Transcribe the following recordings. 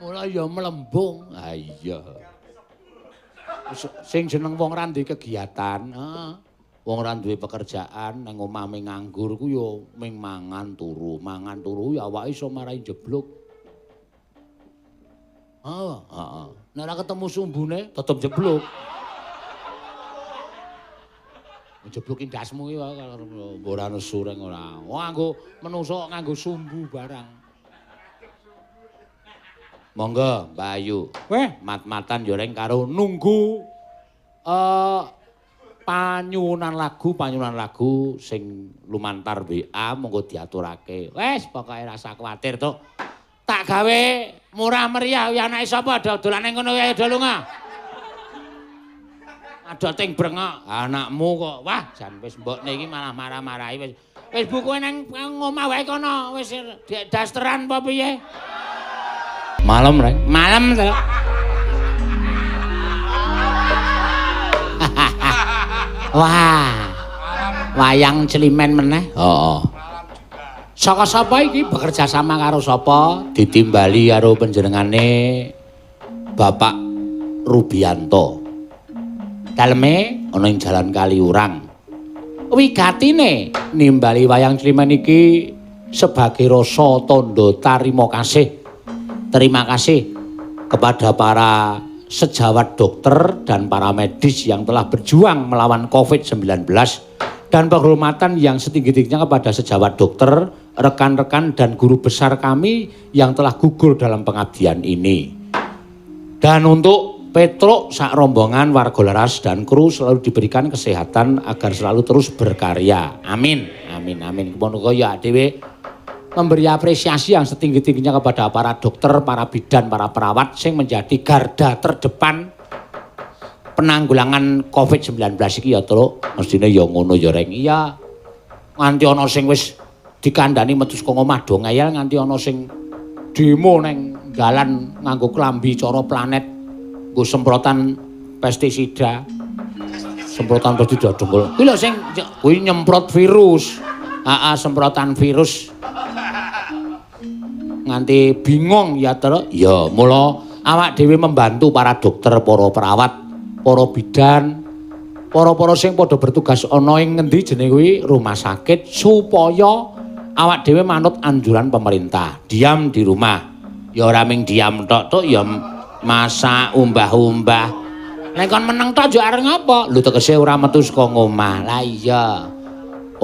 Mula ya mlembung. Ha iya. Sing jeneng wong ra duwe kegiatan, wong ra duwe pekerjaan nang omah ming nganggur ku ya ming mangan turu ya awake iso marai jeblok. Heeh. Nek ora ketemu sumbune tetep jeblok. Jebloki ndasmu iki wae kalau ora nesu reng ora. Wah nganggo menungso nganggo sumbu barang. Monggo Mbak Ayu. Weh, Mat-matan yo reng karo nunggu panyuwunan lagu sing lumantar WA monggo diaturake. Wes pokoke rasa kuwatir tok. Tak gawe murah meriah ya anake sapa dodolane ngono wae do lunga. Ada ting brengok anakmu kok. Wah, jan wis mbokne iki malah marah-marahi wis. Wis bukuke nang omah wae kono. Wis dasteran apa piye? Malam, Rek. Malam to. Wah. Wayang celimen meneh. Heeh. Saka sapa iki bekerja sama karo sapa? Ditimbali karo panjenengane Bapak Rubianto. Daleme ana ing Jalan Kaliurang. Wigatine nimbali wayang celimen iki sebagai rasa tanda tarima kasih. Terima kasih kepada para sejawat dokter dan para medis yang telah berjuang melawan COVID-19 dan penghormatan yang setinggi-tingginya kepada sejawat dokter, rekan-rekan dan guru besar kami yang telah gugur dalam pengabdian ini. Dan untuk Petruk sak rombongan warga laras dan kru selalu diberikan kesehatan agar selalu terus berkarya. Amin. Amin. Amin. Kemono ya dhewe memberi apresiasi yang setinggi-tingginya kepada para dokter, para bidan, para perawat sing menjadi garda terdepan penanggulangan COVID-19 iki ya, Truk. Mestine ya ngono ya, Reng. Iya. Nganti ana sing wis dikandani metu saka omah do ngayal nganti ana sing demo ning dalan nganggo klambi cara planet. Nggo semprotan pestisida. Semprotan pestisida dengkul. Kuwi lho sing kuwi nyemprot virus. Semprotan virus. Nganti bingung ya terus. Ya, mula awak dhewe membantu para dokter, para perawat, para bidan, para sing padha bertugas ana ing ngendi jenenge kuwi rumah sakit supaya awak dhewe manut anjuran pemerintah. Diam di rumah. Ya ora ming diam tok ya masak umbah-umbah. Nek kon meneng tok yo areng apa? Lho tegese ora metu saka omah. Lah iya.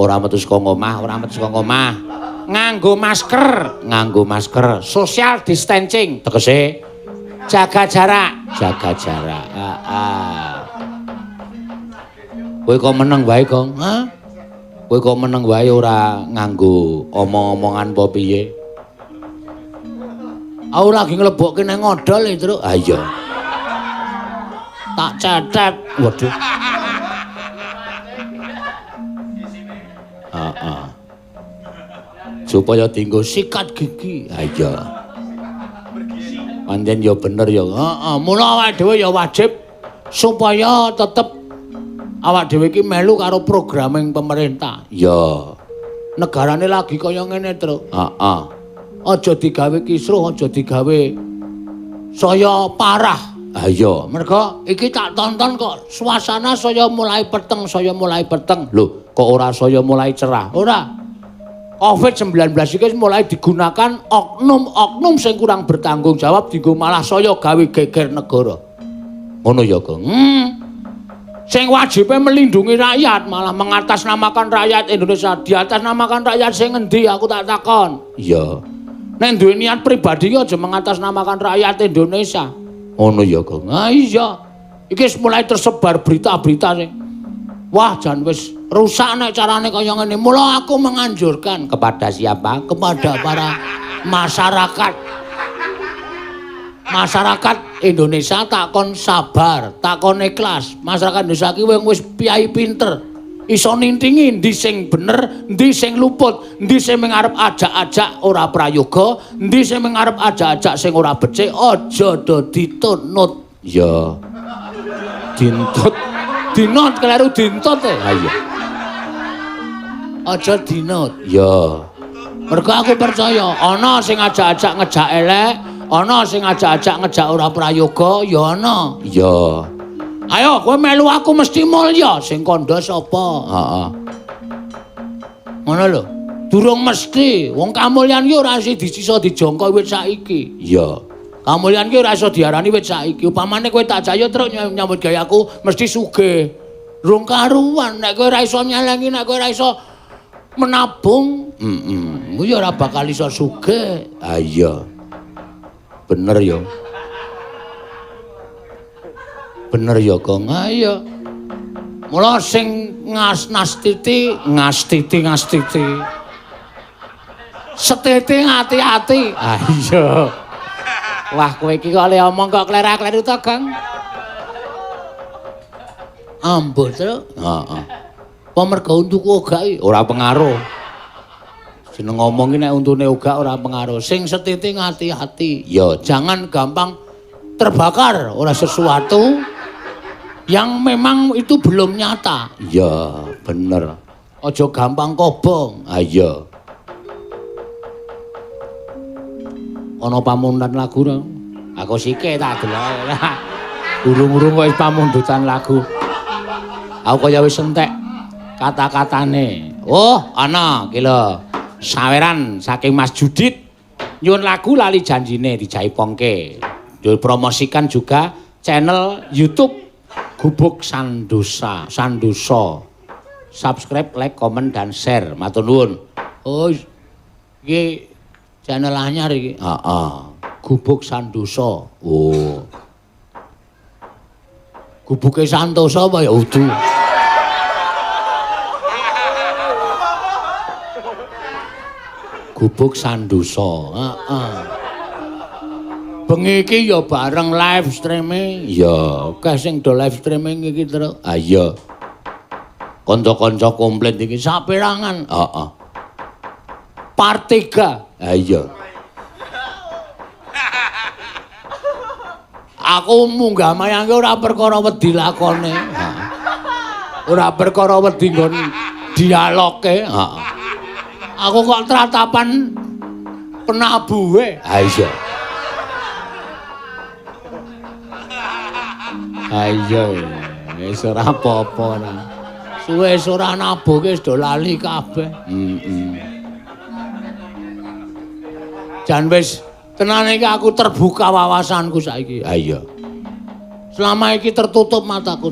Ora metu saka omah, Nganggo masker, social distancing, tegese jaga jarak. Kowe kok meneng wae, Gong? Kowe kok meneng wae ora nganggo omong-omongan apa piye? Aku lagi nglebokke nang ngodol e, Truk. Ah iya. Tak cetet. Waduh. Supaya dienggo sikat gigi. Ah iya. Pancen ya bener ya. Mula awake dhewe ya wajib supaya tetep awak dhewe iki melu karo programing pemerintah. Ya. Negarane lagi kaya ngene, Truk. Aja digawe kisruh, aja digawe saya parah. Ayo, mergo iki tak tonton kok suasana saya mulai peteng. Lho, kok ora saya mulai cerah? Ora. COVID-19 iki mulai digunakan oknum-oknum sing kurang bertanggung jawab dienggo malah saya gawe geger negara. Ngono ya, Gong. Sing wajibe melindungi rakyat malah mengatasnamakan rakyat Indonesia. Di atas namakan rakyat sing endi aku tak takon. Iya. Nek duwe niat pribadi aja mengatasnamakan rakyat Indonesia. Ngono ya, Gong. Ah iya. Iki mulai tersebar berita-berita sing wah jan wis rusak nek carane kaya ngene. Mula aku menganjurkan kepada siapa? Kepada para masyarakat. Masyarakat Indonesia takon sabar, takon ikhlas. Masyarakat Indonesia iki wis piyai pinter. Iso nintingi ndi sing bener, ndi sing luput, ndi sing mengarep ajak-ajak ora prayoga, ndi sing mengarep ajak-ajak sing ora becik, aja do ditunut. Ya. Dintut. Dinut keliru dintut e. Ha iya. Aja dinut. Ya. Mergo aku percaya ana sing ajak-ajak ngejak elek, Ana sing ajak-ajak ngejak ora prayoga ya ana. Iya. Ayo kowe melu aku mesti mulya. Sing kandha sapa? Heeh. Ngono lho. Durung mesti. Wong kamulyan ki ora iso dijangka wit saiki. Iya. Kamulyan ki ora iso diarani wit saiki. Upamane kowe tak jaya truk nyambut gawe aku mesti sugih. Rung karuan nek kowe ora iso nyelengi, nek kowe ora iso menabung, ku ya ora bakal iso sugih. Ah iya. Bener ya. Bener ya, Kong. Ah iya. Mula sing ngastiti. Setiti ngati-ati. Ah iya. Wah, kowe iki kok le omong kok klerak-kleru to, Kang? Ambuh, Truk. Heeh. Apa mergo untuku ogak iki ora pengaruh. Jeneng ngomong iki nek untune ogak ora pengaruh. Sing setiti ngati-ati. Ya, jangan gampang terbakar oleh sesuatu yang memang itu belum nyata. Ya, bener. Aja gampang kobong. Ah iya. Ana pamundutan lagu ra. Aku sike tak delok. Urung-urung kok pamundutan lagu. Aku kaya wis entek kata-katane. Oh, ana iki lho. Saweran saking Mas Judit nyuwun lagu lali janjine dijaipongke. Dipromosikan juga channel YouTube Gubuk Sandosa. Subscribe, like, komen dan share. Matur nuwun. Oh, iki channel anyar iki. Heeh. Gubuk Sandosa. Oh. Gubuke Santosa apa ya udu? Gubuk Sandosa. Heeh. Bengi iki ya bareng live streaming. Ya, akeh sing do live streaming iki terus. Ah iya. Kanca-kanca komplit iki saperangan. Heeh. Part 3. Ah iya. Aku munggah mayangke ora perkara wedi lakone. Heeh. Ora perkara wedi nggon dialoge. Heeh. Aku kok tratapan penabuhe. Ha iya. Ha iya. Wis ora apa-apa ora. Suwe ora nabuhke wis do lali kabeh. Jan wis tenan iki aku terbuka wawasanku saiki. Ha iya. Selama iki tertutup mataku.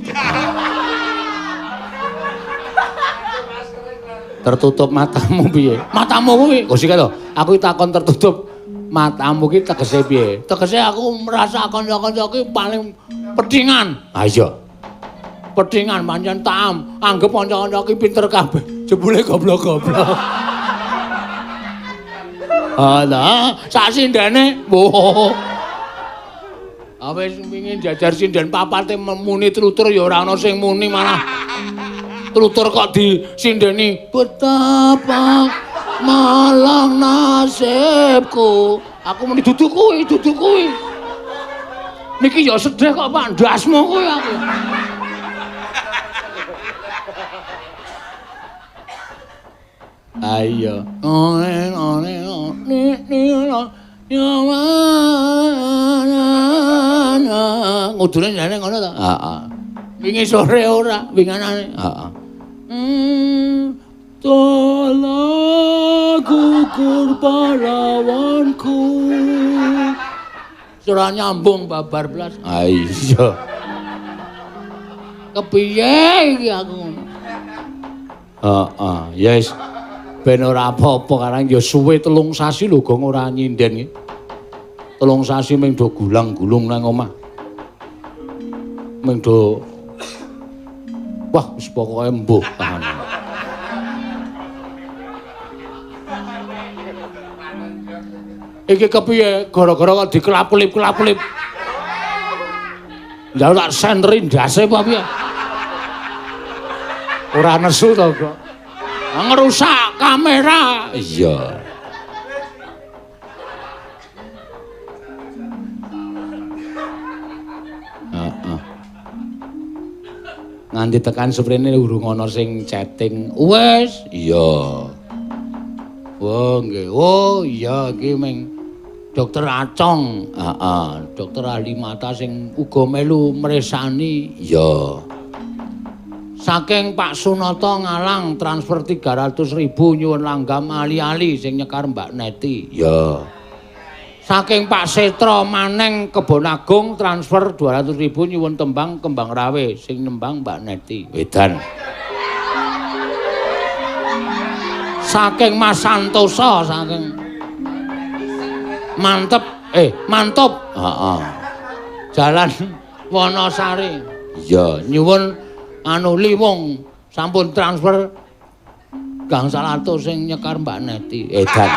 Tertutup matamu piye? Matamu kuwi. Oh sik lho, aku takon tertutup matamu ki tegese piye? Tegese aku merasa kanca-kanca ki paling pedhingan. Ha iya. Pedhingan pancen tam, anggap kanca-kanca ki pinter kabeh. Jebule goblok-goblok. Alah, sak sindene. Woh. Awes pengin jajar sinden papate muni trutur ya ora ana sing muni malah trutur kok disindeni betapa malang nasibku. Aku muni dudu kuwi. Niki ya sedih kok Pak ndasmu kuwi aku. Ayo. Ngudune jane ngono to? Heeh. Wingi sore ora, winganane. Heeh. Tolak gugur pahlawanku. Ora nyambung babar blas. Ah iya. Kepiye iki aku ngono? Heeh, ya wis ben ora apa-apa karang ya suwe 3 sasi lho gong ora nyinden iki. 3 sasi ming do gulang-gulung nang omah. Ming do wah wis pokoke mbuh tahan. Iki kepiye gara-gara kok dikelap-kelip. Njaluk tak sentri ndase apa piye? Ora nesu to kok. Ngerusak kamera. Iya. Heeh. Nganti tekan suprene urung ana sing chatting. Wes, iya. Oh nggih. Oh iya iki ming Dokter Acong, dokter ahli mata sing uga melu mresani. Ya. Saking Pak Sunata ngalang transfer 300.000 nyuwun langgam ali-ali sing nyekar Mbak Neti. Ya. Saking Pak Setra Maneng Kebon Agung transfer 200.000 nyuwun tembang Kembang Rawe sing nembang Mbak Neti. Wedan. Saking Mas Santosa saking mantep Jalan Wonosari. Ya, Nyuwun Liwung sampun transfer gangsal atus sing nyekar Mbak Neti. edan.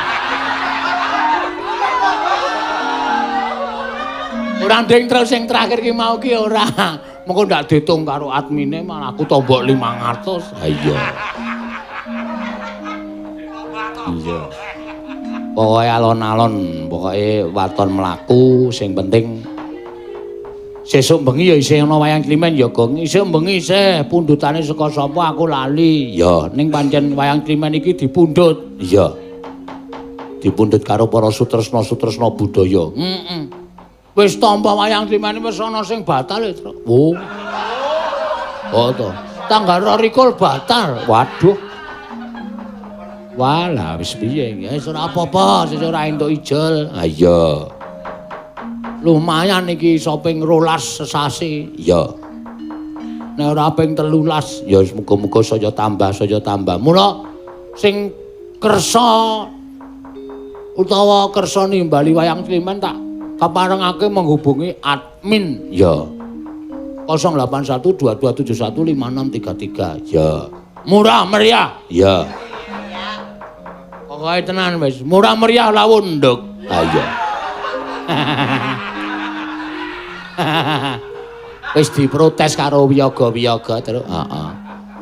Ora ndeng terus sing terakhir ki mau ki ora. Mengko ndak ditung karo admine malah aku tombok 500. Ha iya. Iya. Pokoke alon-alon, pokoke waton mlaku sing penting sesuk bengi ya isih ana wayang klimen ya Gong. Isih bengi isih pundutane saka sapa aku lali. Ya, Ning pancen wayang klimen iki dipundhut. iya. Dipundhut karo para sutresna-sutresna budaya. Wis tampa wayang klimen wis ana sing batal ya, Tru. Oh. Oh to. Tanggal 22 batal. Waduh. Walah wis piye ya wis ora apa-apa, sesuk ora entuk ijol. Ha iya. Lumayan iki iso ping 12 sesasi. Iya. Nek ora ping 13 Ya muga-muga saya tambah. Mula sing kersa utawa kersa nimbali wayang klimen tak kaparengake menghubungi admin Ya. 0812271563. Ya. Murah meriah. Ya. Pokoke tenan wis, murah meriah lawun nduk. Ha iya. Wis diprotes karo wiyaga-wiyaga terus. Heeh.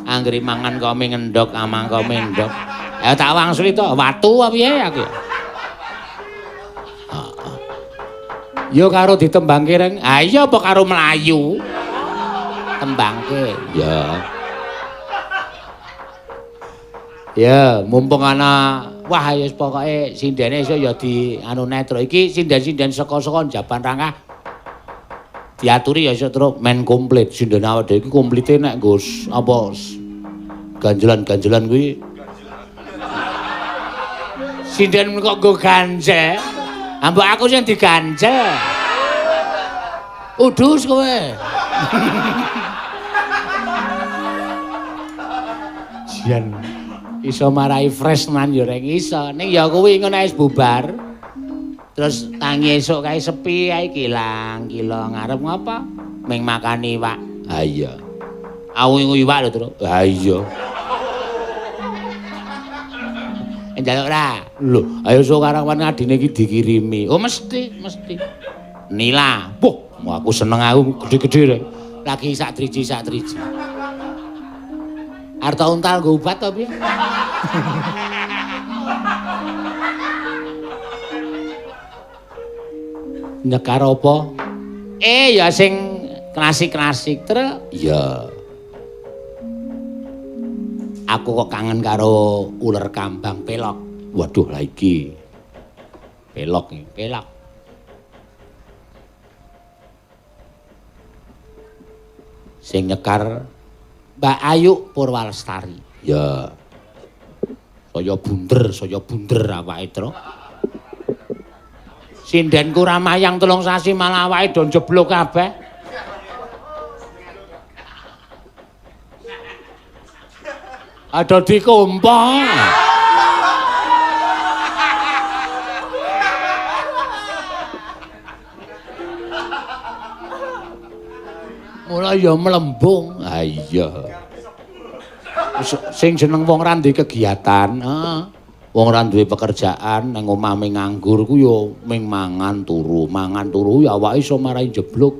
Anggere mangan kok ngendhok, amang kok mendhok. Ya tak wangsuli to, watu apa piye aku. Heeh. Yo karo ditembangke reng. Ha iya apa karo melayu? Tembangke. Ya. Ya, mumpung ana wah ya pokoke sindene iso ya di anu netro iki sinden-sinden saka-saka Jaban Rangah. Diaturi ya iso terus men komplit sinden awake dhewe iki komplite nek nggo apa ganjelan-ganjelan kuwi. Sinden kok nggo ganje. Ambek aku sing diganje. Udus kowe. Jian iso marai fresh nan ya reng iso. Ning ya kuwi ngono wis bubar. Terus tangi esuk kae sepi ae kilang ngarep ngapa? Ming makan iwak. Ha iya. Awu iwak lho, Tru. Ha iya. Njaluk ra. Lho, ayo sok karawan adine iki dikirimi. Oh mesti. Nila. Wah, aku seneng aku gede-gede rek. Lagi sak driji. Arta untal nggo obat to piye? Nyekar apa? Ya sing klasik-klasik, Tru. Iya. Aku kok kangen karo uler kambang pelok. Waduh lah iki. Pelok. Sing nyekar Mbak Ayu Purwalestari. Ya. Saya bunder awake, Tru. Sindenku ramayang 3 sasi malah awake do jeblok kabeh. Ada dikumpul. Mulai ya melembung. Ha iya. Sing jeneng wong ra ndek kegiatan, wong ra duwe pekerjaan nang omah ming nganggur ku ya ming mangan turu ya awake iso marai jeblok.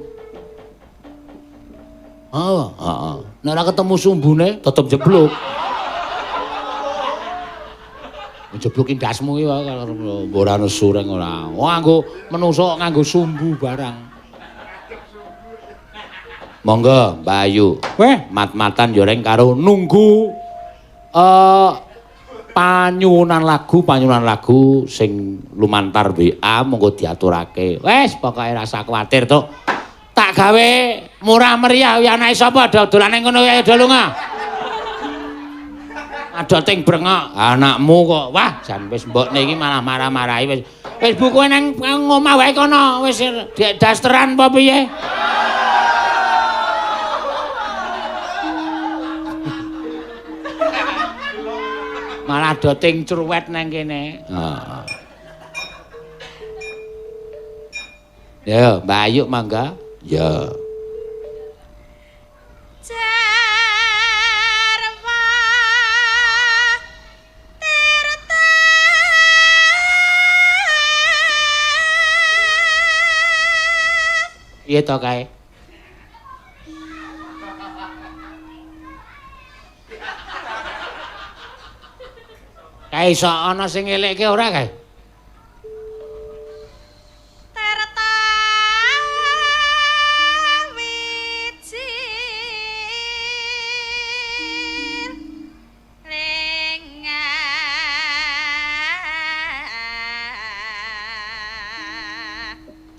Heeh. Nek ora ketemu sumbune tetep jeblok. Jebloki ndasmu iki wae ora nesu reng ora. Wong nganggo menungso nganggo sumbu barang. Monggo Mbak Ayu. Weh, mat-matan yo reng karo nunggu panyuwunan lagu sing lumantar WA monggo diaturake. Wes pokoke rasa kuwatir to. Tak gawe murah meriah ya anake sapa dodolan ning kono ya do lunga. Adoting brengok anakmu kok. Wah, jan wis mbokne iki malah marah-marahi wis. Wis bukuke nang omah wae kono wis dasteran apa piye? Malah doting cruwet nang kene. Heeh. Ya, Mbak Ayu mangga. Ya. Iya to kae. Kae iso ana sing ngelekke ora kae?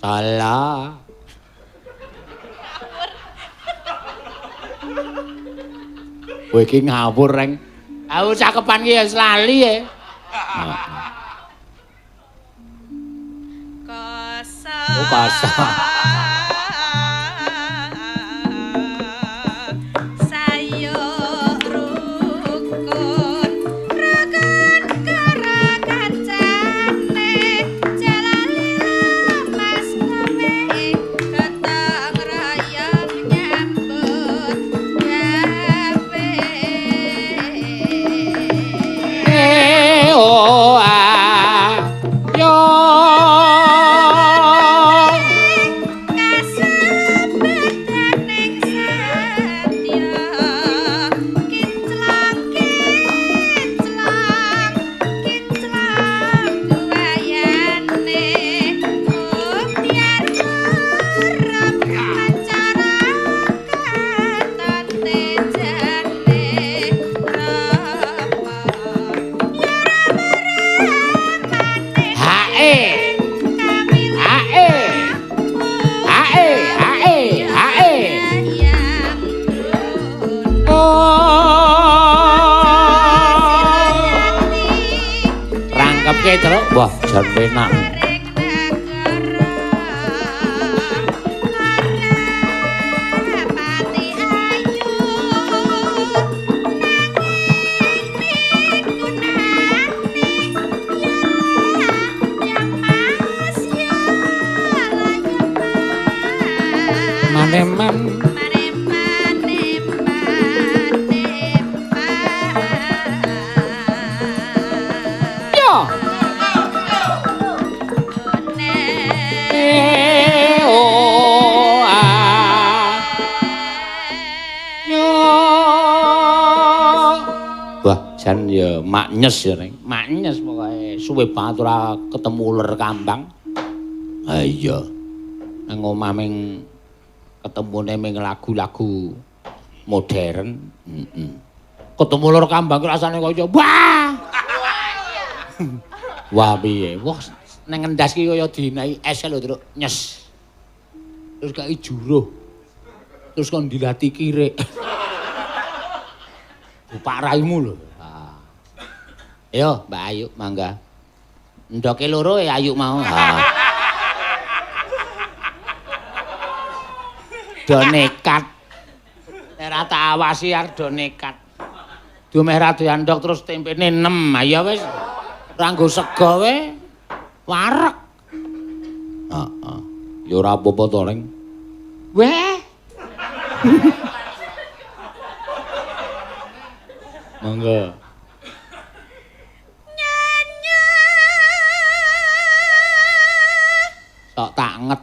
Alah. Kowe iki ngawur reng. Aku cakepan ki ya lali e. Oh, kosong. Wah, jan penak. Maneman jan ya maknyes ya Reng. Maknyes pokoke suwe banget ora ketemu uler kambang. Ha iya. Nang omah ming ketemune ming lagu-lagu modern. Ketemu uler kambang rasane kaya wah. Wah piye? Wah nang ngendas ki kaya dinai es lho, Truk. Nyes. Terus kaya juruh. Terus kon dilati kirik. Bapak raimu lho. Yo, Mbak Ayu, mangga. Ndoke loro ya Ayu mau. Do nekat. Ora tak awasi arep do nekat. Dumeh ra doyan ndok terus tempene 6. Ya wis. Ora nggo sego we. Warek. Heeh. Ya ora apa-apa to, Reng. Weh. Mangga. Tok tak nget.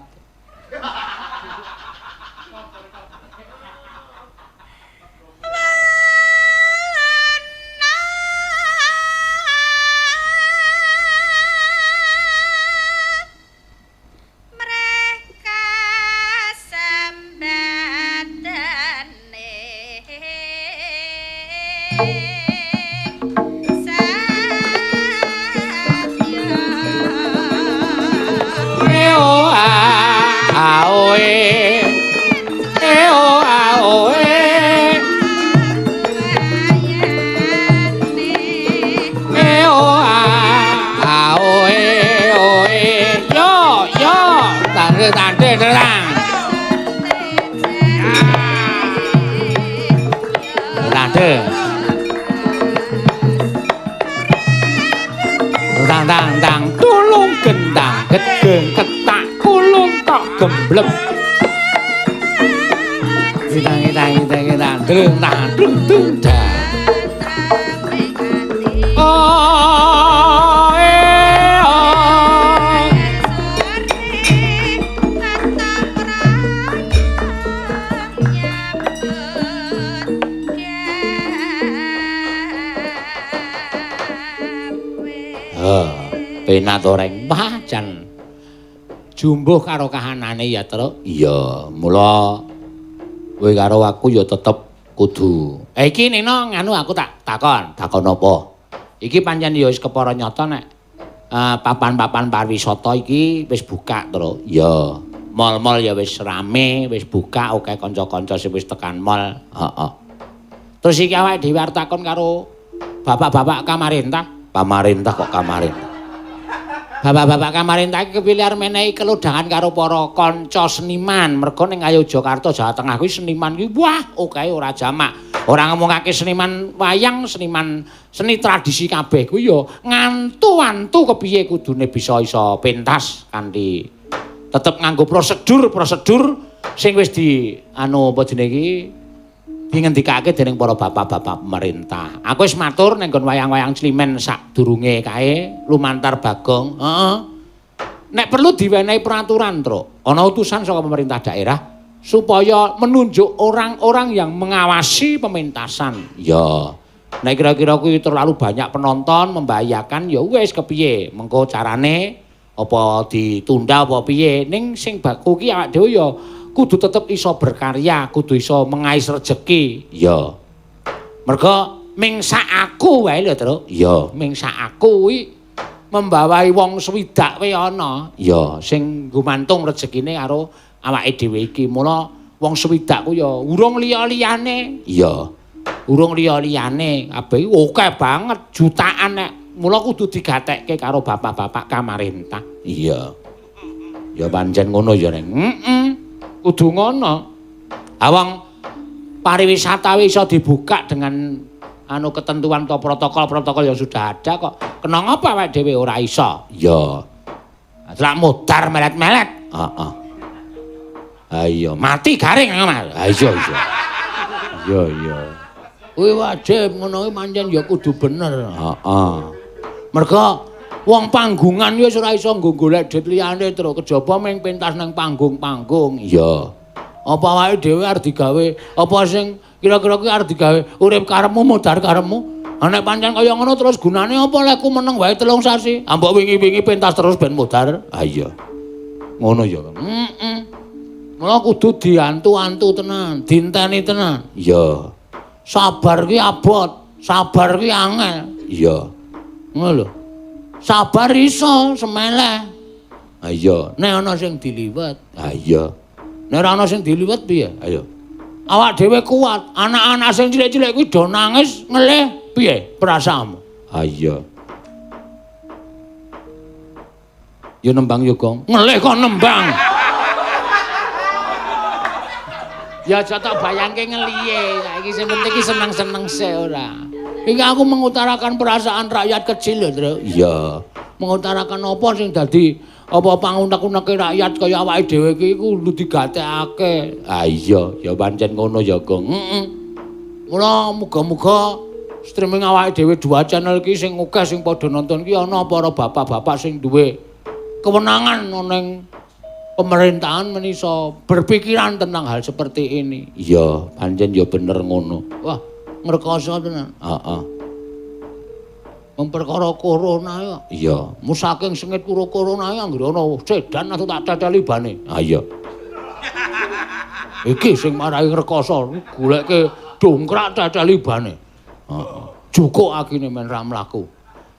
Sa tante terang. Tante. Tang tang tang tulung gendang gedeng ketak kulung tok gembleb. Idang idang idang idang drung tang drung dung da. Oh penat oreng pacan jumbuh karo kahanane ya Tru. Iya, mula kowe karo aku ya tetep kudu. Iki Nino nganu aku tak takon. Takon apa? Iki pancen ya wis kepara nyata nek papan-papan pariwisata iki wis buka Tru. Iya. Mall-mall ya wis rame, wis buka akeh kanca-kanca sing wis tekan mall. Heeh. Terus iki awake dhewe arep takon karo bapak-bapak kamarintah. Pamarintah kok kamarintah. Bapak-bapak kamarintah iki kepilih arep menehi kelodhangan karo para kanca seniman. Mergo ning Ngayogyakarta Jawa Tengah kuwi seniman kuwi wah oke ora jamak. Ora ngomongake seniman wayang, seniman seni tradisi kabeh kuwi ya ngantu-antu kepiye kudune bisa iso pentas kanthi tetep nganggo prosedur sing wis di anu apa jenenge iki dingendikake dening para bapak-bapak pemerintah. Aku wis matur ning nggon wayang-wayang Climen sadurunge kae lumantar Bagong. Heeh. Nek perlu diwenehi peraturan, Truk. Ana utusan saka pemerintah daerah supaya menunjuk orang-orang yang mengawasi pementasan. Ya. Nek kira-kira kuwi terlalu banyak penonton membahayakan ya wis kepiye? Mengko carane apa ditunda apa piye? Ning sing baku ki awak dhewe ya kudu tetep iso berkarya, kudu iso mengais rejeki. Ya. Mergo ming sak aku wae lho, Truk. Ya. Ming sak aku kuwi membawahi wong swidak wae ana. Ya. Sing gumantung rezekine karo awake dhewe iki. Mula wong swidak ku ya urung liya-liyane. Iya. Urung liya-liyane. Kabeh akeh banget, jutaan nek. Mula kudu digatekke karo bapak-bapak kamarintah. Iya. Ya pancen ngono ya, Neng. Kudu ngono. Awang pariwisata iso dibuka dengan anu ketentuan atau protokol-protokol yang sudah ada kok. Kena ngapa awake dhewe ora iso? Ya. Lak modar melet-melet. Heeh. Ayo, Mati garing Mas. iya iya. Iya iya. Kuwi wajib ngono kuwi pancen ya kudu bener. Heeh. Mergo wong panggungan wis ora iso nggo golek duit liyane terus kejaba meng pentas nang panggung-panggung. Iya. Apa awake dhewe arep digawe apa sing kira-kira kuwi arep digawe urip karepmu modar karepmu. Nek pancen kaya ngono terus gunane apa lek ku meneng wae 3 sasi. Ambok wingi-wingi pentas terus ben modar. Ah iya. Ngono ya. Mula kudu diantu-antu tenan, dinteni tenan. Iya. Sabar ki abot, sabar ki angel. Iya. Ngono lho. Sabar iso semeleh. Ah iya. Nek ana sing diliwet. Ah iya. Nek ora ana sing diliwet piye? Ayo. Awak dhewe kuat, anak-anak sing cilik-cilik kuwi do nangis ngelih piye perasaanmu? Ah iya. Ya nembang ya, Gong. Ngelih kok nembang. Ya aja tak bayangke ngeliye. Saiki sing penting iki seneng-seneng sik ora. Iki aku mengutarakan perasaan rakyat kecil lho, Tru. Iya. Mengutarakan apa sing dadi apa pangunek-uneke rakyat kaya awake dhewe iki kudu digatekake. Ah iya, ya pancen ngono ya, Gong. Mula muga-muga streaming awake dhewe 2 channel iki sing akeh sing padha nonton ki ana para bapak-bapak sing duwe kewenangan ning pemerintahan menisa berpikiran tentang hal seperti ini. Iya, pancen ya bener ngono. Wah, ngrekoso tenan. Heeh. Memperkara corona ya. Iya. Musaking sengit karo corona ya anggere ana sedan atau tak cacali bane. Ah iya. Iki sing marai ngrekoso goleke dongkrak cacali bane. Heeh. Jukuk akine men ra mlaku.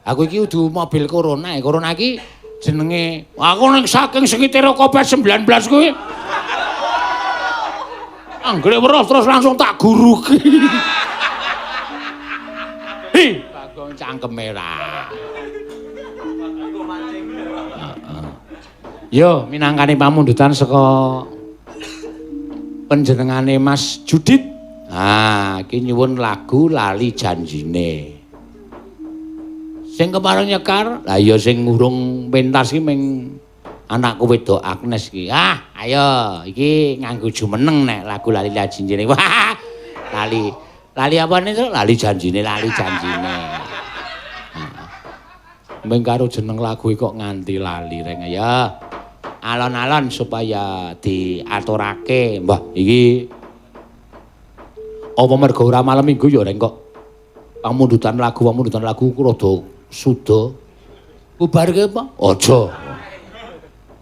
Aku iki udu mobil corona, corona iki jenenge aku ning saking sengite Covid-19 kuwi. Anggere weruh terus langsung tak guruki. Hi, Bagong cangkem merah. Yo, minangkane pamundutan saka panjenengane Mas Judit. Ah, iki nyuwun lagu Lali Janjine. Sing kepareng nyekar, lah ya sing ngurung pentas iki ming anakku wedok Agnes iki. Ah, ayo iki nganggo jumeneng nek lagu Lali Janjine. Wah, lali apa nih? Lali Janjine, Lali Janjine. Ming karo jeneng lagu kok nganti lali reng ya. Alon-alon supaya diaturake, Mbah. Iki apa mergo ora malam Minggu ya reng kok pamundutan lagu ku rada suda. Bubarke apa? Aja.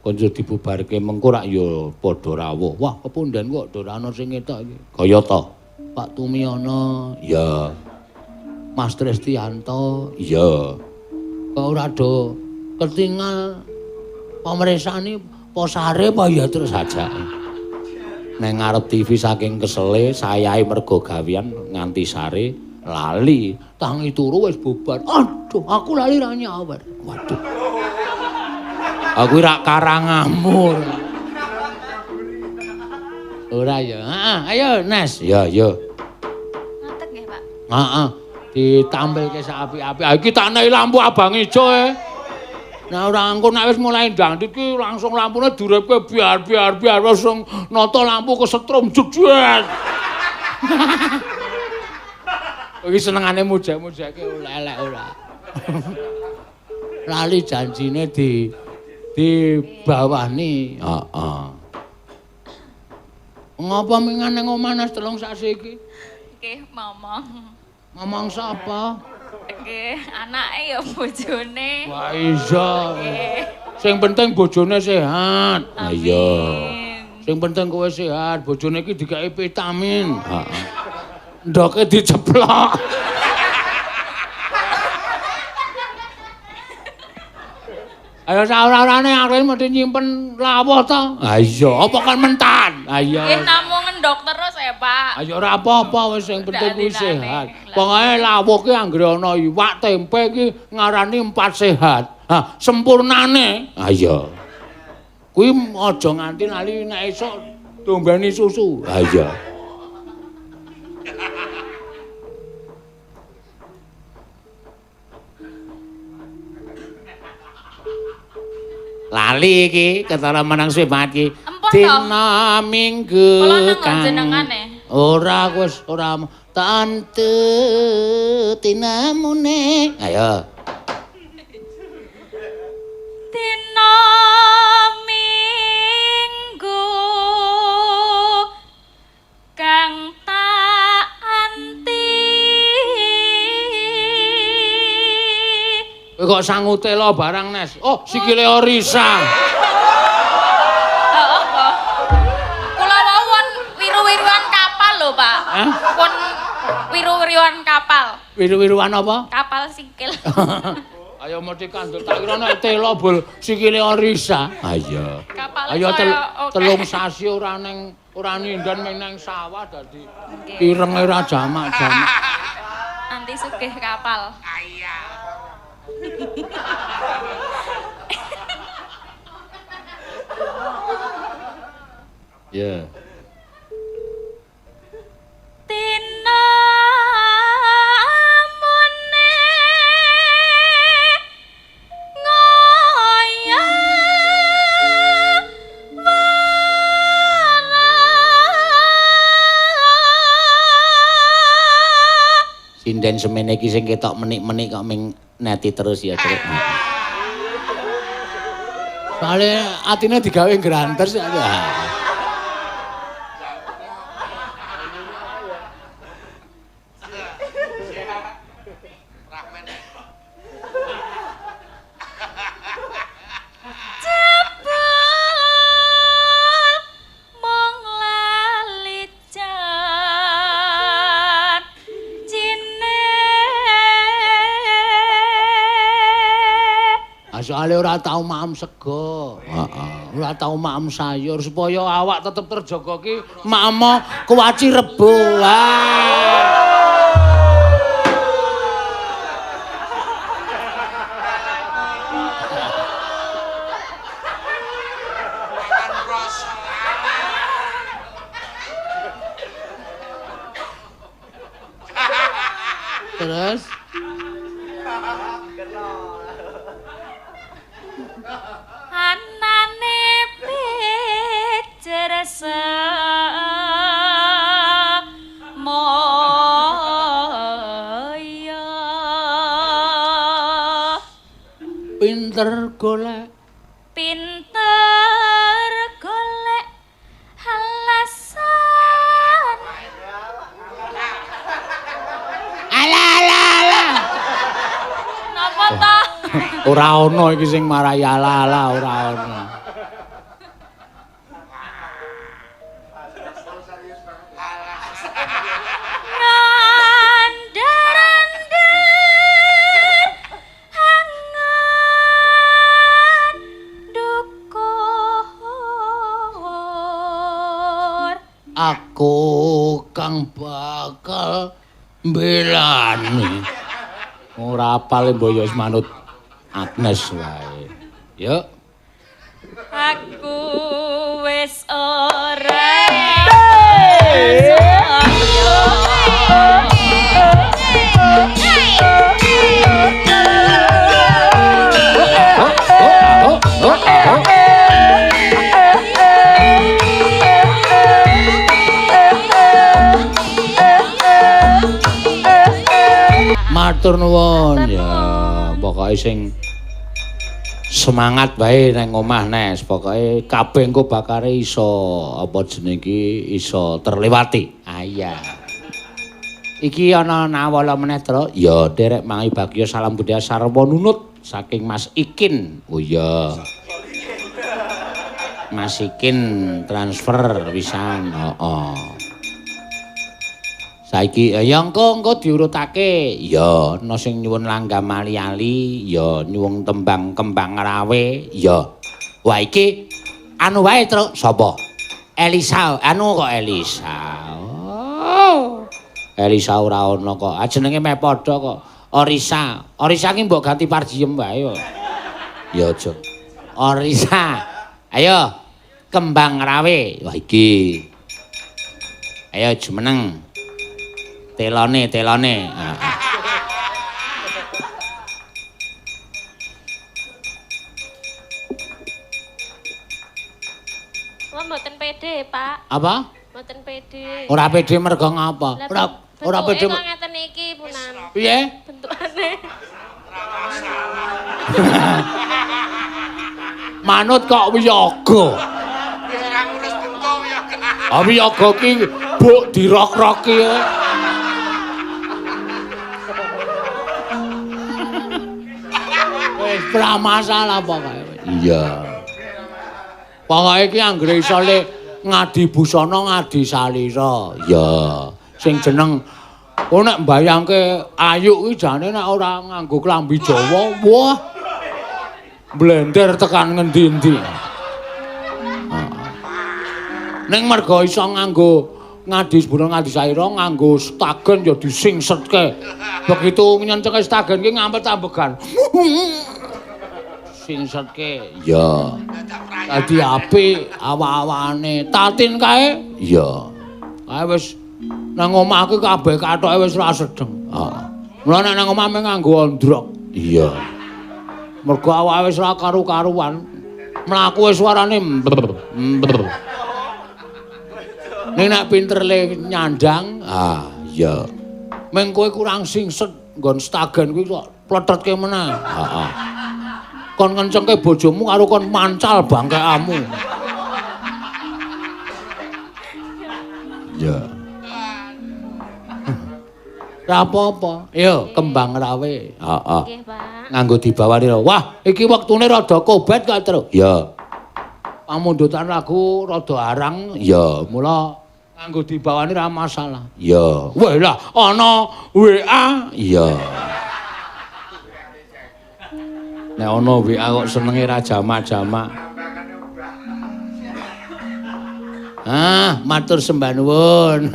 Konjo dibubarke mengko rak ya padha rawuh. Wah, kepundhen kok ora ana sing ngetok iki. Kaya ta? Pak Tumiyono, iya. Mas Tristianto, iya. Kok ora do ketingal pamresane posare apa ya terus aja. Neng ngarep TV saking kesele, sayahe mergo gawean nganti sare lali, tangi turu wis bubar. Aduh, aku lali ra nyawer. Waduh. Aku rak karangamur. Ora ya. Heeh, ayo Nes. Ya, ya. Ngatek nggih, Pak. Heeh. Ditampilke sak apik-apik. Ha iki tak nehi lampu abang ijo e. Nah ora engko nek wis mulai dangdut ki langsung lampune durepke biar langsung nata lampu kesetrum jedhet. Iki senengane mujek-mujeke elek ora. Lali janjine dibawani. Heeh. Ngapa mingan ning omah Nas telung sasi iki? Nggih, Momong. Ngomong sapa? Nggih, anake ya bojone. Wah iya. Nggih. Sing penting bojone sehat. Ah iya. Sing penting kowe sehat, bojone iki digawe vitamin. Heeh. Ndoke diceplok. Ayo saurane arek mesti nyimpen lawuh to. Ha iya, apa kan mentan? Ha iya. Nggih namung ngendok terus ya, Pak. Ayo ora apa-apa wis sing penting kuwi sehat. Pokoke lawuh ki anggere ana iwak tempe ki ngarani 4 sehat. Ha, sempurnane. Ha iya. Kuwi aja nganti nali nek esuk dombeni susu. Ha iya. Lali iki ketara menang sebat iki. Empun to? Dina Minggu Kula nang jenengane. Ora wis ora tante tinamune. Ayo. Dina Minggu kang tak anti. Kowe kok sangutelo barang Nes. Oh, sikile Orisa. Heeh, Pak. Kula wawon wiru-wiruan kapal lho, Pak. Hah? Pun wiru-wiruan kapal. Wiru-wiruan apa? Kapal sikil. Ayo mesti kandel tak kira nek telo bol sikile Orisa. Ah iya. Kapal Ayo saya oke. telung sasi ora nindan meng nang sawah dadi Nggih. irenge ra jamak-jamak. Anti sugih kapal. Ya. Tinamune ngoyang warah. Sinden semene iki sing ketok menik-menik kok ming neti terus ya, Cuk. Soale atine digawe grantes ya. Jebul mong lali janjine. Soale ora tau maem sego. Heeh. Ora tau maem sayur supaya awak tetep terjaga ki maem kuwaci rebo. Terus anane pijer semoyo pinter golek pinter golek alasan ala napa ta ora ana iki sing marai ala ora ana. Ngandar-andar angan dukur Aku kang bakal mbelani. Ora apal mboyo wis manut Agnes wae. Yuk. aku wis ora Matur nuwun ya, pokoke sing semangat bae nang omah Nes. Pokoke kabeh engko bakare iso apa jeneng iki iso terlewati. Ah iya. Iki ana nawala meneh, Tru. Ya, derek mangi bagya salam budaya sarwa nunut saking Mas Ikin. Oh iya. Mas Ikin transfer pisan. Heeh. Saiki ya engko diurutake. Ya ana sing nyuwun langgam ali-ali, ya nyuwun tembang kembang rawe, ya. Wah iki anu wae, Truk. Sapa? Elisa. Anu kok Elisa. Oh. Elisa ora ana kok. Jenenge meh padha kok. Orisa. Orisa ki mbok ganti Parjiem wae yo. Ya aja. Orisa. Ayo kembang rawe. Wah iki. Ayo jumeneng. Telone. Wah, mboten pede, Pak. Apa? Mboten pede. Ora pede mergo ngapa? Ora pede. Kok ngeten iki, Punan. Piye? Bentukane. Manut kok wiyaga. Wis ora ngurus bentuk ya. Ah wiyaga ki buk dirok-roki. Wis ora masalah pokoke. Iya. Pokoke iki anggere iso le ngadi busana ngadi salira. Iya. Sing jeneng nek mbayangke ayu kuwi jane nek ora nganggo klambi Jawa, wah. Blender tekan ngendi-endi. Ning mergo iso nganggo ngadi sebulur ngadi salira nganggo stagen ya disingsetke. Begitu nyenceke stagen ki ngampet ambegan. Singsetke. Ya. Dadi apik awak-awane. Tatin kae? Iya. Kae wis nang omahku kabeh kathoke wis ora sedeng. Heeh. Mula nek nang omah nganggo ondrok. Iya. Mergo awake wis ora karu-karuan. Mlaku wis suarane Nek nek pinter le nyandang, ah iya. Meng kowe kurang singset nggon stagen kuwi kok plethetke meneh. Heeh. Kon kencengke bojomu karo kon mancal bangkekamu. Ya. Ora apa-apa. Yo kembang rawe. Heeh. Nggih, Pak. Nganggo dibawani. Wah, iki wektune rada kobat kok, Tru. Ya. Pamundutan lagu rada arang. Ya, mula nganggo dibawani ra masalah. Ya. Wah lah ana WA. Iya. Nek ana WA kok senenge ra jamak-jamak. Ah, matur sembah nuwun.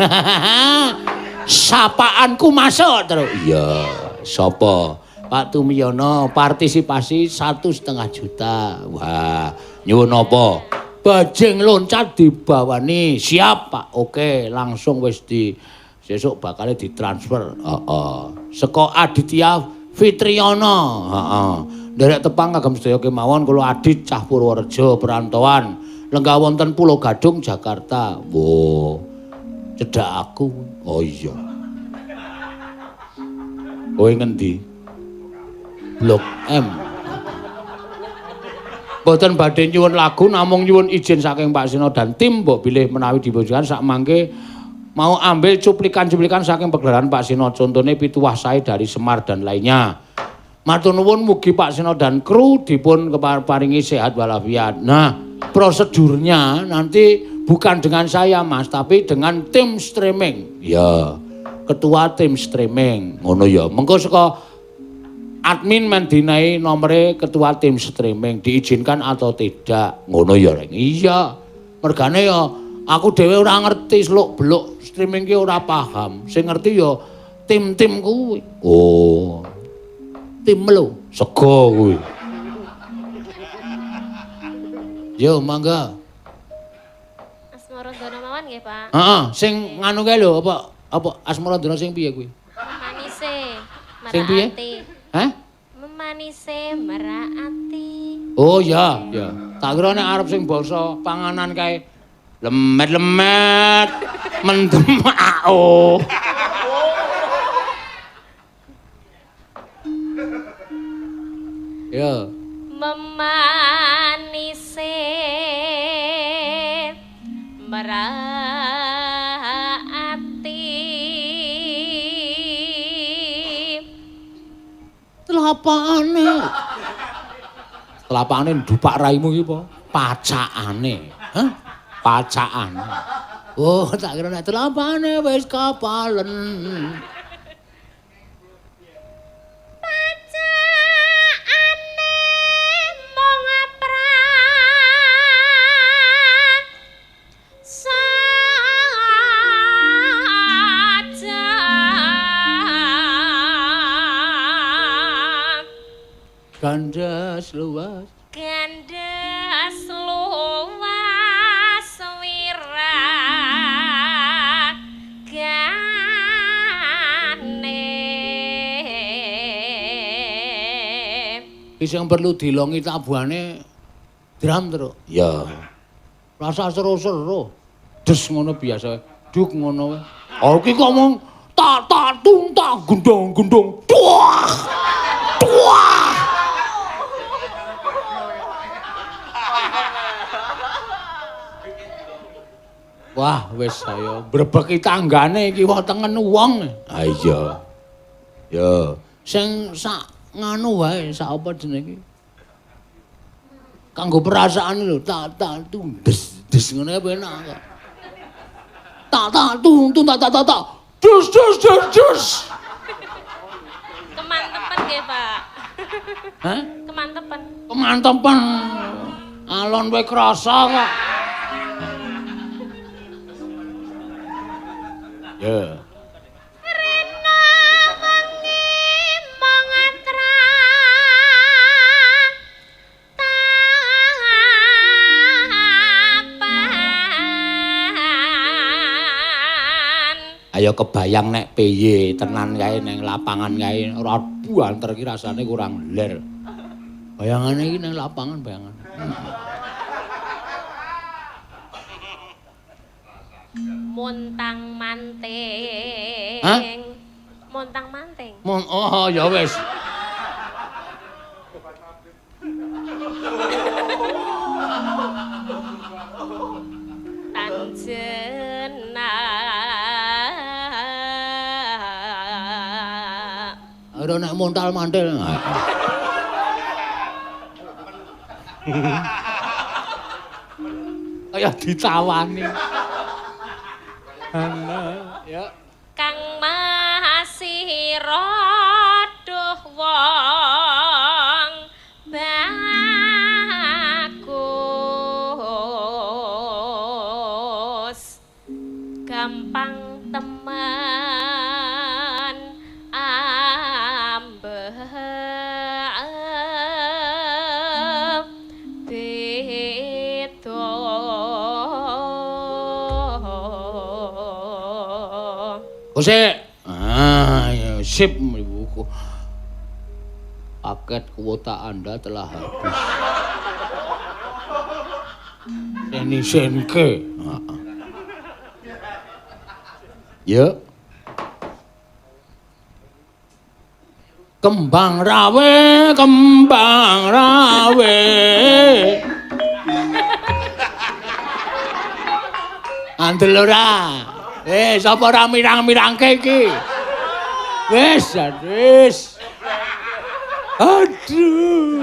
Sapaanku masuk terus. Iya, sapa? Pak Tumiyono partisipasi 1,5 juta. Wah, nyuwun apa? Bajing loncat dibawani. Siap, Pak. Oke, langsung wis sesuk bakal ditransfer. Heeh. Saka Aditya Fitriana. Heeh. Nderek tepang kagem sedaya kemawon kula Adit cah Purworejo perantauan. Lenggah wonten Pulau Gadung Jakarta. Wo. Cedhak aku. Oh iya. Kowe ngendi? Blok M. Boten badhe nyuwun lagu namung nyuwun izin saking Pak Sino dan tim mbok bilih menawi dibojokan sak mangke mau ambil cuplikan-cuplikan saking pagelaran Pak Sino contone Pituwah Sae dari Semar dan lainnya. Matur nuwun mugi Pak Sino dan kru dipun paringi sehat walafiat. Nah, prosedurnya nanti bukan dengan saya Mas, tapi dengan tim streaming. Ya, ketua tim streaming. Ngono ya. Mengko saka admin mendinai nomere ketua tim streaming diizinkan atau tidak. Ngono ya, Reng. Iya. Mergane ya aku dhewe ora ngerti seluk-beluk streaming ki ora paham. Sing ngerti ya tim-tim kuwi. Oh. Tim lho, sego kuwi. Yo, mangga. Asmaradana mawon nggih, Pak. Heeh, sing nganu kae lho, apa Asmaradana sing piye kuwi? Manise, Sing piye? meraati. Hah? Memanise meraati. Oh ya, ya. Tak kira nek arep sing basa panganan kae lemet-lemet mendem oh. Ya. Memanise meraati. Telapakane. Telapakane ndupak raimu iki apa? Pacakane. Hah? Pacakane. Oh, tak kira nek telapakane wis kapalen. Gandas luas. Gandas luas wiragane. Iki sing perlu dilongi tabuhane drum terus. Ya. Rasa seru-seru. Des ngono biasa. Duk ngono wae. Oh iki kok ngomong tak tung tak gendong-gendong. Duah. Duah. Wah, wis saya brebeki tanggane iki wetengen wong. Ah iya. Ya. Sing sak nganu wae, sak apa jenenge iki? Kanggo perasaan lho, tak tung des ngono enak kok. Tak tung tak. Des. Kemantepen nggih, Pak. Hah? Kemantepen. Kemantepen. Alon wae krasa kok. Ya. Rena wengi mangatra tapan. Ayo kebayang nek piye tenan kae ning lapangan kae ora buanter iki rasane kurang ler. Bayangane iki nang lapangan bayangan. Montang manting. Hah? Montang manting. Oh ya wis. Tanjena. Ora nek montal-mantil. Kaya ditawani. Ya. Kang masih rodoh wong bagus gampang teman ambek beda Gosek. Ya sip Ibu. Paket kuota Anda telah habis. Ini senke. Ya. Kembang rawe, kembang rawe. Andel ora. Sapa ora mirang-mirangke iki? Wis. Aduh.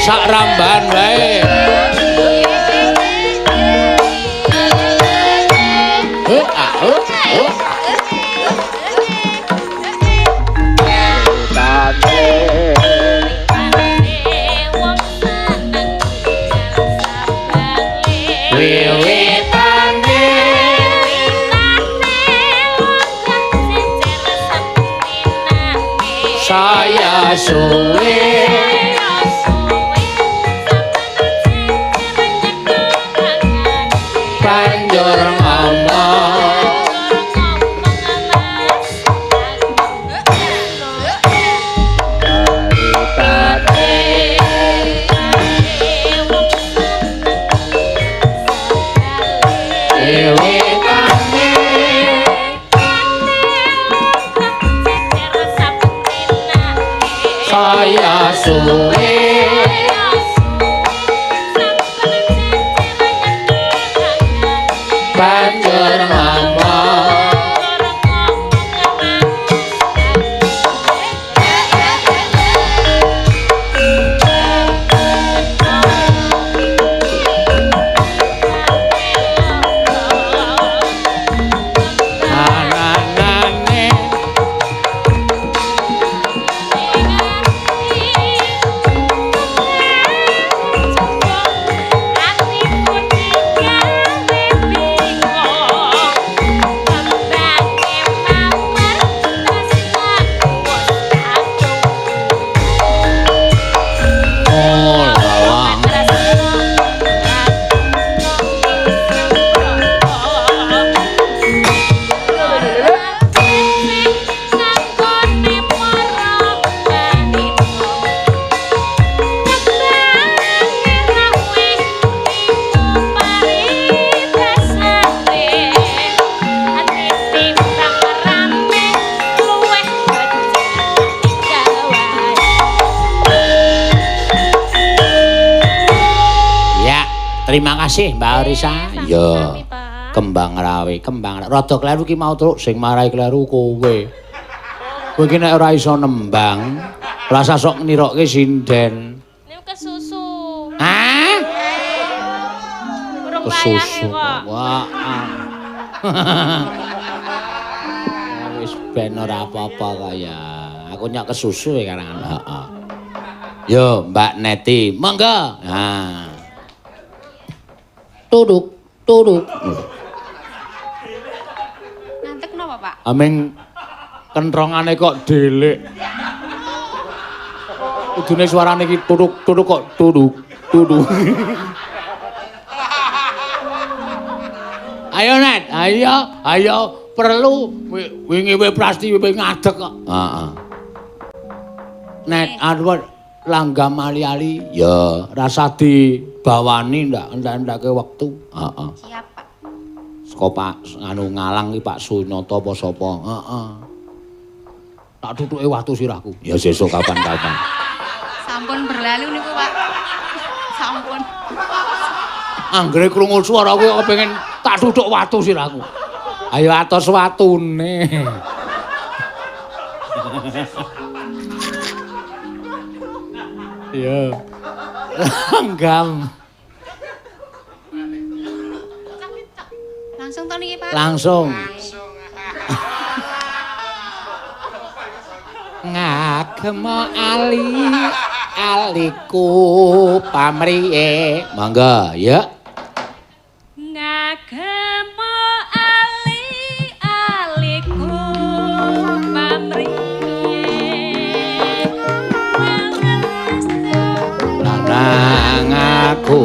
Sak ramban wae. Saya suwe banjur ngomong saya suwe banjur ngomong Terima kasih Mbak Arisa. Ya. Kembang rawe. Rada kleru ki mau truk sing marai kleru kowe. Kowe ki nek ora iso nembang, rasa sok nirokke sinden. Niku kesusu. Hah? Burung Kesusu. kok. Wah. Wis ben ora apa-apa kaya. Aku nyak kesusu ya karangan. Heeh. Yo, Mbak Neti, monggo. Nah. Tuduk. Ngantuk napa, Pak? Ameng kentrongane kok delik. Kudune suarane iki tuduk kok tuduk. Ayo Net, ayo perlu wingi we plasti we ngadeg kok. Heeh. Net arep langgam ali-ali ya rasa dibawani ndak-ndake wektu. Heeh. Siap, Pak. Saka Pak anu ngalang iki Pak Sunyata apa sapa? Heeh. Tak tutuke watu sirahku. Ya sesuk kapan-kapan. Sampun berlalu niku, Pak. Sampun. Anggere krungu swaraku kok pengen tak tutuk watu sirahku. Ayo atos watune. Ya. Langgam. to niki, Pak? Langsung. Ngagem aliku pamriye. Mangga, ya. Ngagem aliku pamriye. Lanang aku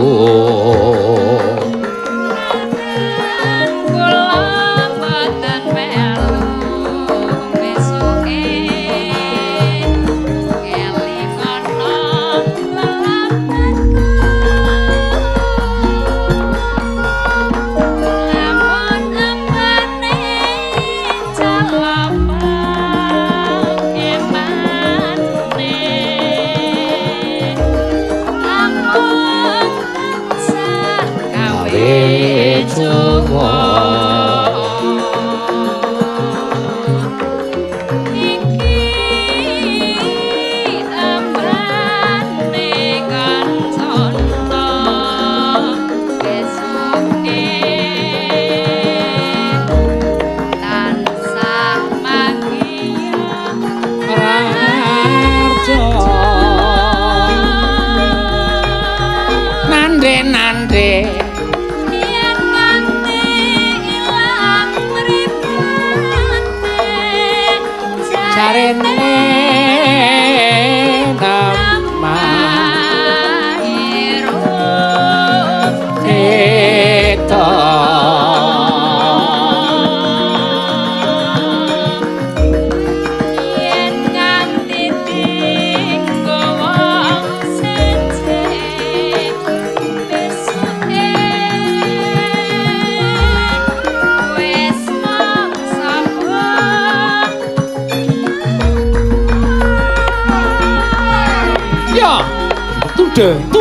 Dentu.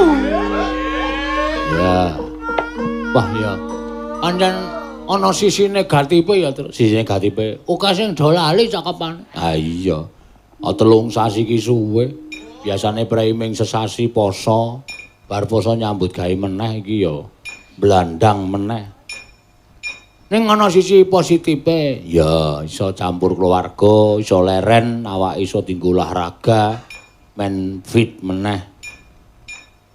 Ya. Wah ya. Pancen ana sisi negatife ya, Tru. Sisi negatife. Oke sing do lali cakepane. Ah iya. Telung sasi ki suwe. Biasane praiming sesasi poso. Bar poso nyambut gawe meneh iki ya blandang meneh. Ning ana sisi positife. Ya, iso campur keluarga, iso leren, awak iso dienggo olahraga, men fit meneh.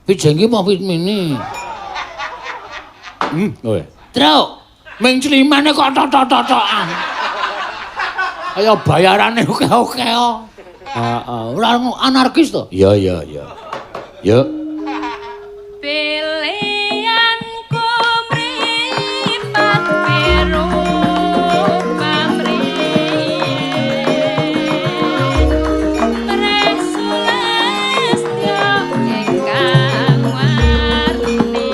Fit jengki apa fit mini? Oke. Truk, ming climane kok tok-tok-tokan. Kaya bayarane oke-oke kok. Heeh, ora anarkis to? Iya. Ya. Pilihanku mripat biru pamriye. Presulestya ingkang warni.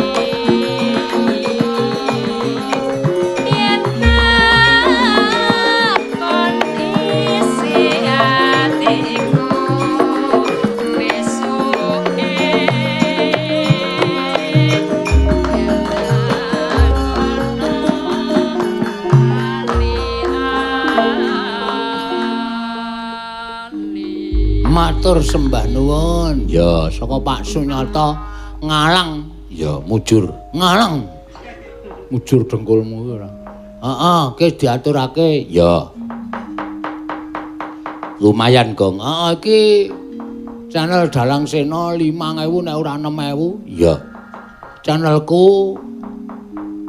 Yen takon isi atiku Matur sembah nuwun. Ya, saka Pak Sunyata ngalang. Ya, mujur. Ngalang. Mujur dengkulmu ora. Heeh, ki diaturake. Ya. Lumayan, Gong. Heeh, iki channel Dalang Sena 5.000 nek ora 6.000. Ya. Channelku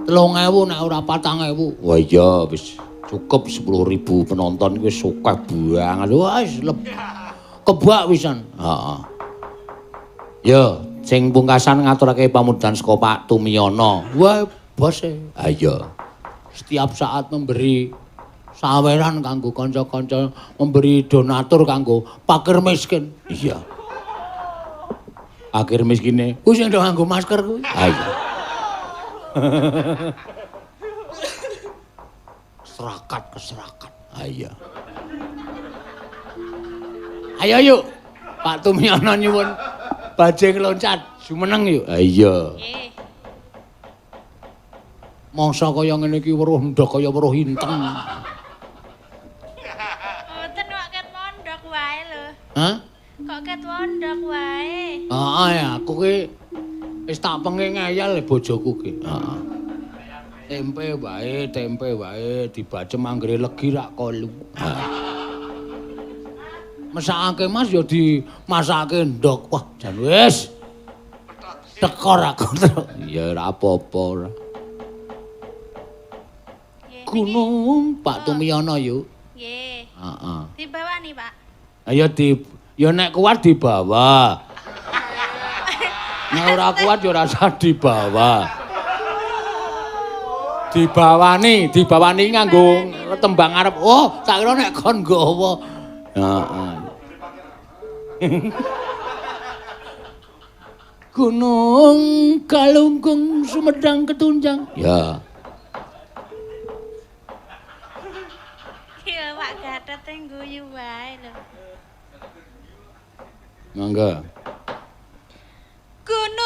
3.000 nek ora 4.000. Wah iya, wis cukup 10.000 penonton wis akeh banget. Wis kebak wisan. Heeh. Ya, sing pungkasan ngaturake pamudhan saka Pak Tumiyono. Wah, bose. Ah iya. Setiap saat memberi saweran kanggo kanca-kanca, memberi donatur kanggo fakir miskin. Iya. Fakir miskine Ku sing do nganggo masker kuwi. ah iya. Serakat. Ah iya. Ayo yuk. Pak Tumiyono nyuwun bajing loncat. Jumeneng yuk. Ah iya. Nggih. Mangsa kaya ngene iki weruh ndok kaya weruh inteng. Mboten kok ket mondok wae lho. Hah? Kok ket mondok wae. Heeh ya, aku ki wis tak pengen ngeyel bojoku ki. Heeh. tempe wae dibacem anggere legi rak kolu. Mesakake Mas ya dimasake ndok. Wah, jan wis. Tekor aku. Ya ora apa-apa ora. Nggih, niki. Gunung Pak Tumiyono yuk. Nggih. Heeh. Dibawani, Pak. Ayo ya nek kuat dibawa. Nek ora kuat ya ora usah dibawa. Dibawani nganggo tembang arep. Oh, tak kira nek kon nggawa. Heeh. Gunung Galunggung Sumedang Ketunjang. Ya. Iya, Pak Gatot yang guyu wae lho. Mangga. Gunung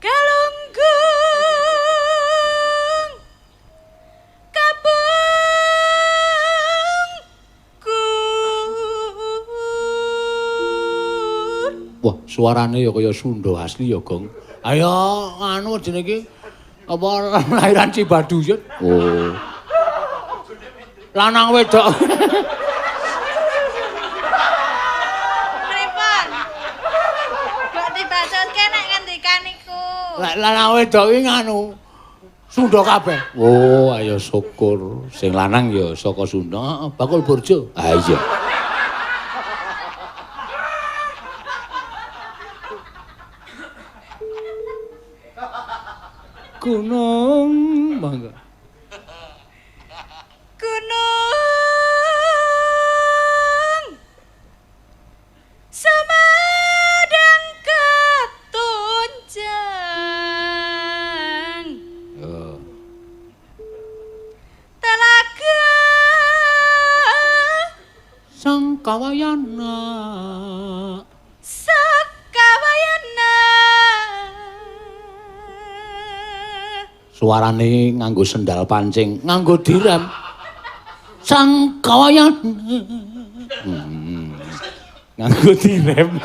Galunggung Kabungkur. Wah, suarane ya kaya Sunda asli ya, Gong. Ayo anu jenenge iki apa lahiran Cibaduyut. Oh. Lanang wedok. Pripun? Mbok dibacotke nek ngendikan niku. Lek lanang wedok iki nganu Sunda kabeh. Oh, ayo syukur. Sing lanang ya saka Sunda. Heeh, bakul burjo. Ah iya. Gunung mangga. Gunung Sumedang Ketunjang. Ya. Telaga Sangkawayana. Sakawayana. Suarane nganggo sendal pancing. Nganggo direm. Sangkawayana. Nganggo direm.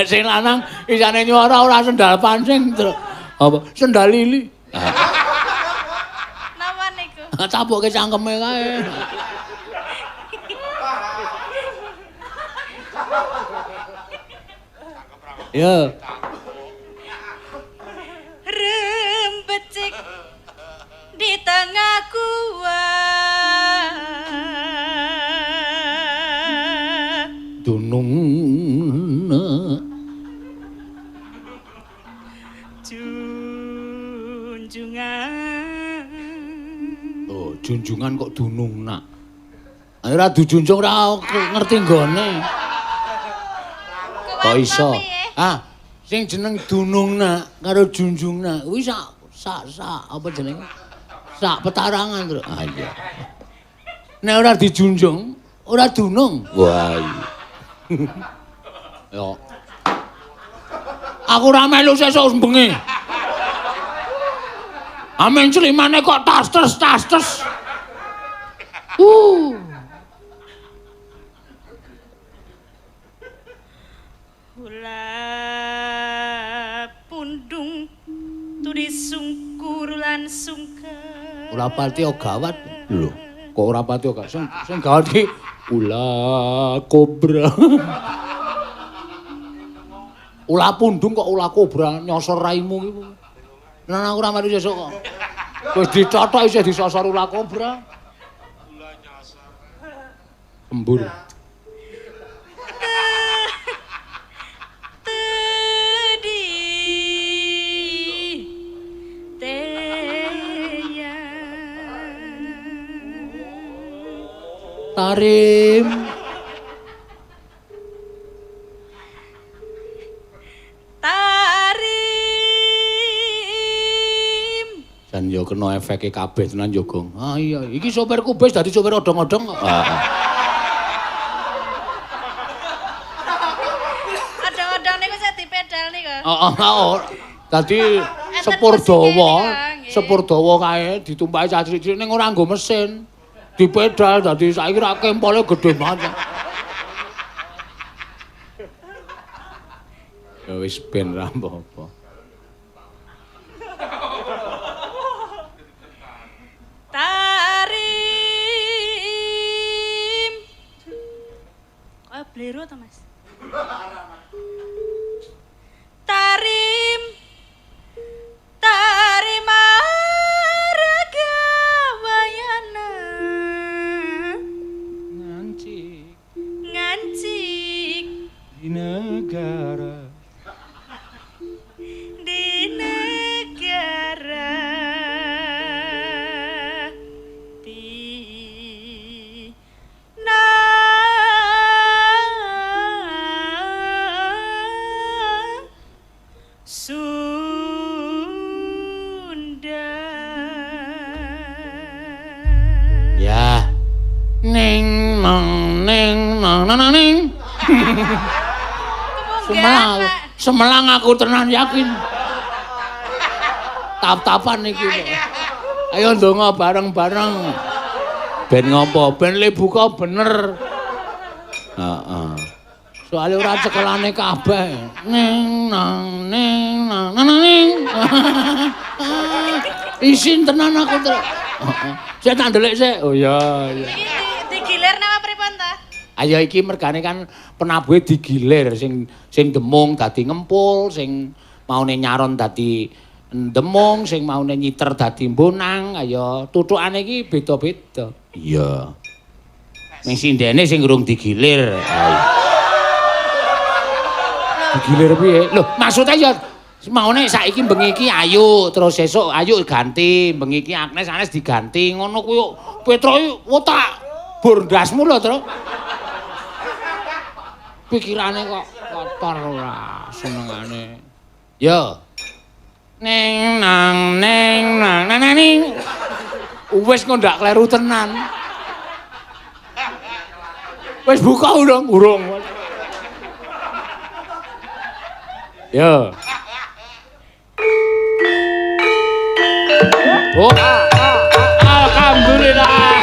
Sing lanang isane nyuara ora sendal pancing, Tru. Apa? Sendal lili. Napa niku? Capuke cangkeme kae. Ya. Rembecik di tengah gua. Dunung. Junjungan. Oh, junjungan kok dunung nak. Ayo ora dijunjung ora ngerti nggone. Kok iso? Ah, sing jeneng dunung nak karo junjung nak kuwi sak apa jenenge? Sak petarangan, Tru. Ah iya. Nek ora dijunjung, ora dunung. Wah. Iya. Yo. Aku ora melu sesuk bengi. Amen celimane kok tas-tas. Ula pundung turi sungkur lan sungker. Ora pati gawat. Lho, Kok ora pati kok sing gawat iki ulah kobra. Ulah pundung kok ulah kobra nyosor raimu iki. Nah aku ora melu sesuk kok. Wis dicothok isih disosor ulah kobra. Ulah nyosor. Embur. Tarim. Tarim. Dan yo kena efeke kabeh tenan yo, Gong. Ah iya, iki sopirku bis dadi sopir odong-odong kok. Odong-odong niku saya dipedal niku. Oh. Dadi Enten sepur mesinnya dawa, nih, Kang. sepur dawa kae ditumpaki cacrik-cacrik ning ora nggo mesin. Dipedal dadi saiki ra kempole gedhe banget. Ya wis ben ra apa-apa. Tarim. Oh, blero to, Mas? Tarim. Tarimaraga wayana. Ngancik Di negara di negara di Sunda. ya ning nang ning nang nang ning Semelang, semelang aku tenan yakin. Tap-tapan iki kok. Ayo ndonga bareng-bareng. Ben ngopo? Ben le buka bener. Heeh. Soale ora cekelane kabeh. Ning nang ning nang ning. Isin tenan aku terus. Heeh. Saya tak ndelik sik. Oh iya, iya. Iki digilir nama pripun ta? Ayo iki mergane kan penabuhe digilir sing demung dadi ngempul, sing maune nyaron dadi demung, sing maune nyiter dadi mbonang. Ayo tutukane iki beda-beda. Iya. Ning sindene sing urung digilir. Ayo. Digilir piye? Lho, maksudnya ya maune saiki bengi iki Ayu, terus sesuk Ayu ganti, bengi iki Agnes diganti. Ngono kuwi Petro iki wotak bordasmu lho, Tru. Pikirane kok kotor ora senengane. Yo. Ning nang ning. Wis kok ndak kleru tenan. Wis buka urung? Urung. Yo. Oh, alhamdulillah.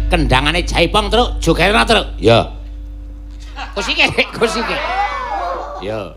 Kendangane Jaipong Truk, jogerna Truk. Ya. Kusike. Ya.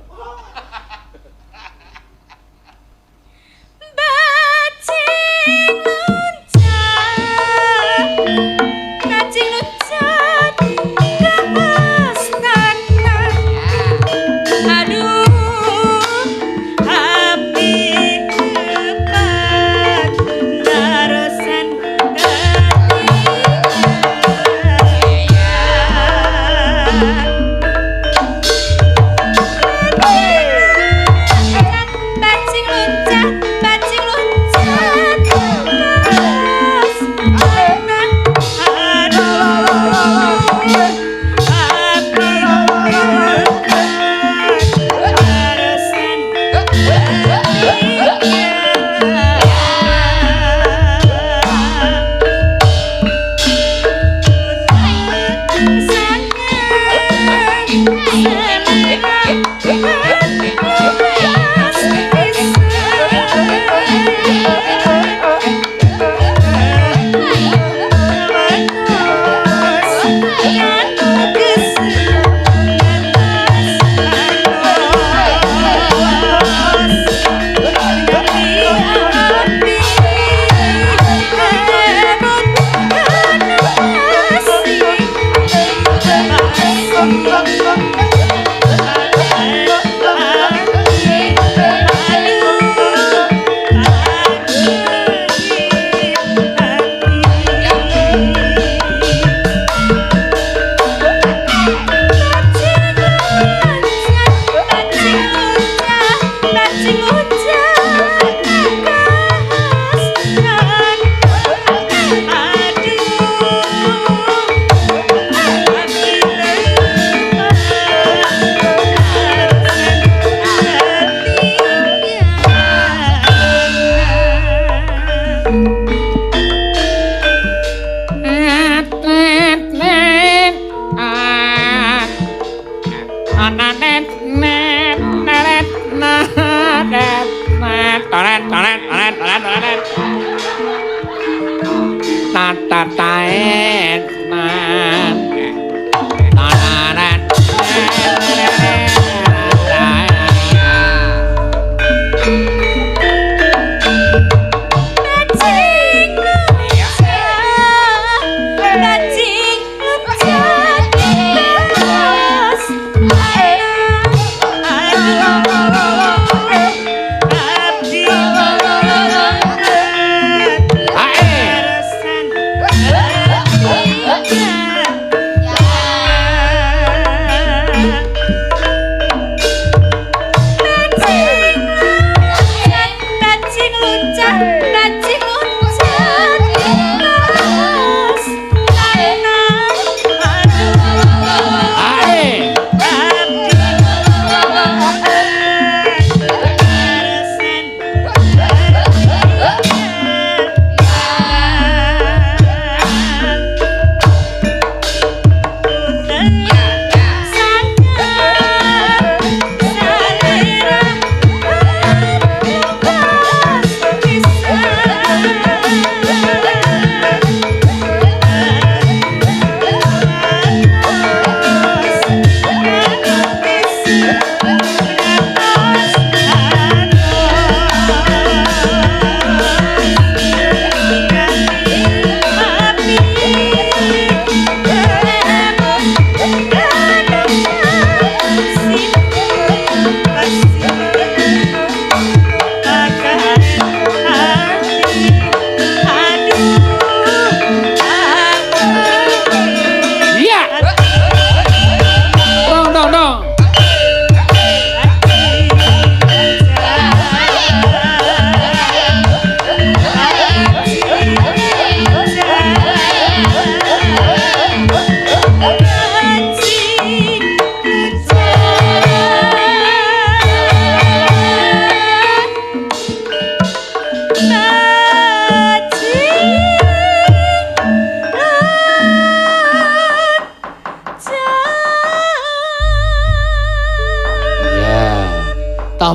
tatataet nan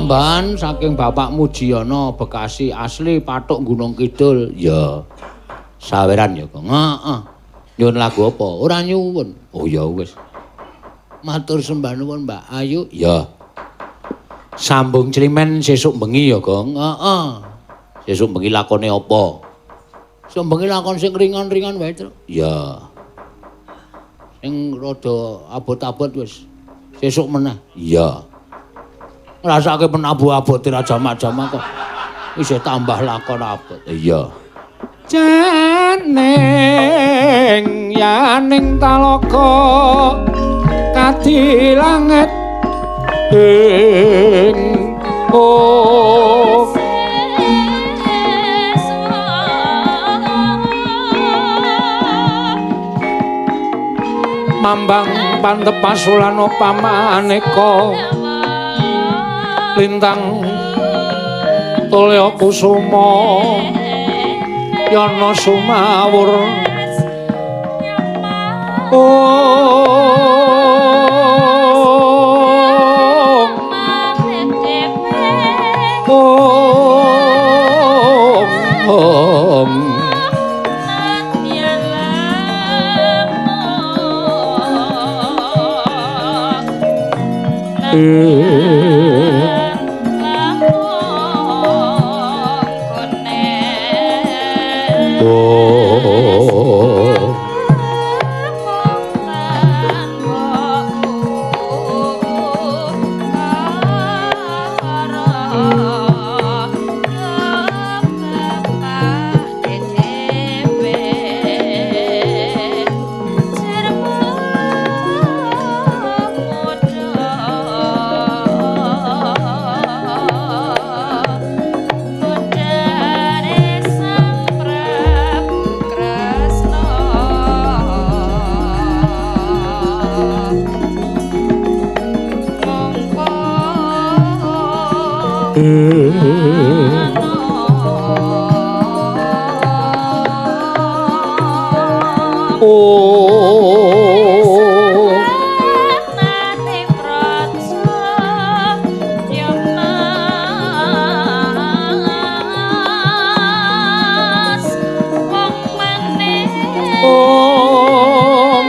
tambahan saking Bapak Mujiono Bekasi asli Pathuk Gunung Kidul. Ya. Saweran ya, Kang. Heeh. Nyuwun lagu apa? Ora nyuwun. Oh ya wis. Matur sembah nuwun Mbak Ayu. Ya. Sambung Climen sesuk bengi ya, Kang. Heeh. Sesuk bengi lakone apa? Sesuk bengi lakon sing ringan-ringan wae, Tru. Ya. Sing rada abot-abot wis. Sesuk meneh. Ya. Ngrasake penabuh-abot ora jamak-jamak kok. Isih tambah lakon abot. Iya. Janeng yaning talaka kadilanget ing oh mambang pantepasulan pamaneka lintang tulya kusuma yana sumawur Om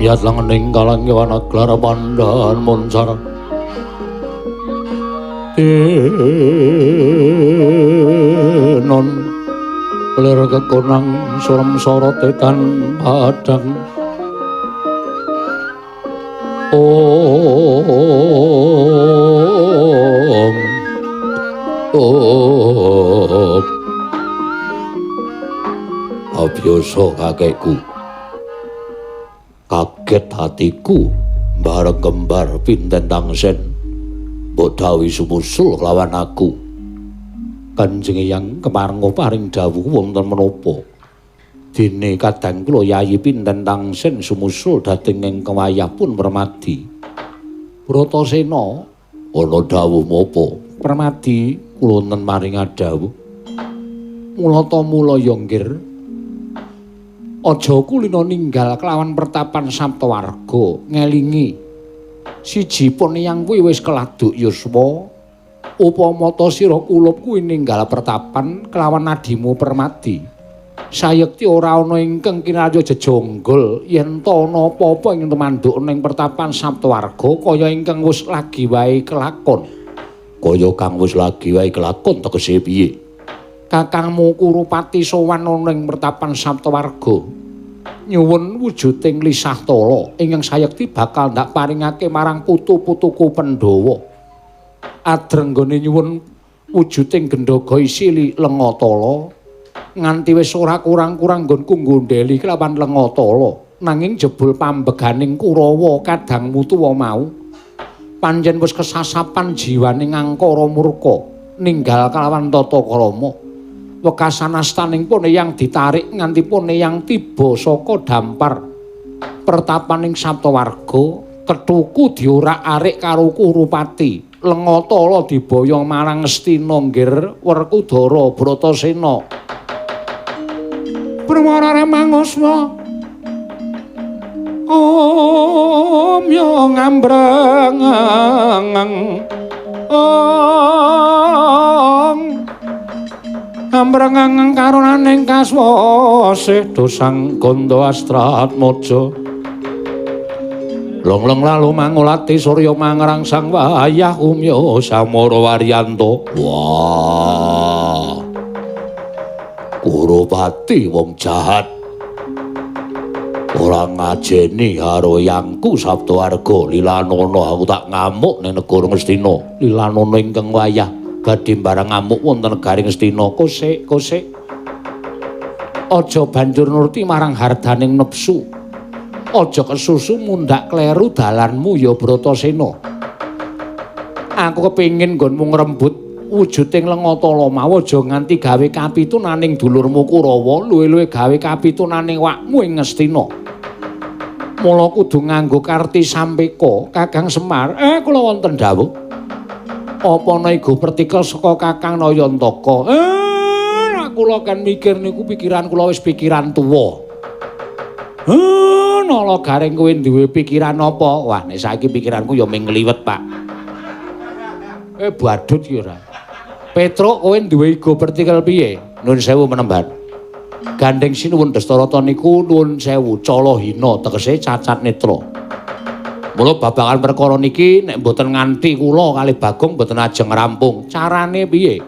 Yat langening kalang yawana klara pandan moncar non lir kekonang surem sorotetan padang Om Abiyasa kakekku kaget hatiku bareng kembar pinten tangsen mbok dawuh sumusul lawan aku Kanjeng Hyang kemareng paring dawuh wonten menapa dene kadang kula yayi pinten tangsen sumusul dhateng ing kewayahipun Permadi Bratasena ana dawuh menapa Permadi kula wonten maring dawuh mula ta mula ya nggir aja kulina ninggal kelawan pertapan Saptawarga ngelingi siji pun yang kuwi wis keladuk yuswa upama ta sira kulup kuwi ninggal pertapan kelawan adimu Permadi sayekti ora ana ingkang kinarya jejonggol yen ta ana apa-apa ing temanduk ning pertapan Saptawarga kaya ingkang wis lagi wae kelakon kaya kang wis lagi wae kelakon tegese piye Kakangmu Kurupati sowan ning pertapan Saptawarga nyuwun wujuding lisah tala ingkang sayekti bakal ndak paringake marang putu-putuku Pandhawa adrenggane nyuwun wujuding gendhaga isi lenga tala nganti wis ora kurang-kurang nggonku nggondheli kelawan lenga tala nanging jebul pambeganing Kurawa kadangmu tuwa mau panjen wis kesasapan jiwane ngangkara murka ninggal kelawan tata krama wekasan astaning pun yang ditarik nganti pun yang tiba saka dampar pertapaning Saptawarga ketuku diorak-arik karo Kurupati lenga tala diboyong marang Ngastina nggir Werkudara Bratasena Pramarare mangasma Om yo ngambrang Om Ambrangang karunaning kaswasih dosang Ganda Astratmaja Longlong lalu mangulati Surya mangrangsang wayah umya Samara Waryanto wah Kurupati wong jahat ora ngajeni karo yangku Saptawarga Lilanana aku tak ngamuk ning negara Ngastina Lilanana ingkang wayah badhe barang ngamuk wonten negari Ngastina kosek aja banjur nuruti marang hardaning nepsu aja kesusu mundhak kleru dalanmu ya Bratasena aku kepengin nggonmu ngrembut wujuding lenga tala mau aja nganti gawe kapitunaning dulurmu Kurawa luwih-luwih gawe kapitunaning wakmu ing Ngastina mula kudu nganggo karti sampeka Kakang Semar kula wonten dawuh apa ana iku pertikel saka Kakang Nayantaka kula kan mikir niku pikiran kula wis pikiran tuwa nala garing kowe duwe pikiran apa wah nek saiki pikiranku ya ming ngliwet Pak badut ki ora Petruk kowe duwe ego pertikel piye nuwun sewu menemban gandeng sinuwun Dastarata niku nuwun sewu cala hina tegese cacat netra mula babagan perkara niki nek mboten nganti kula kalih Bagong mboten ajeng rampung. Carane piye?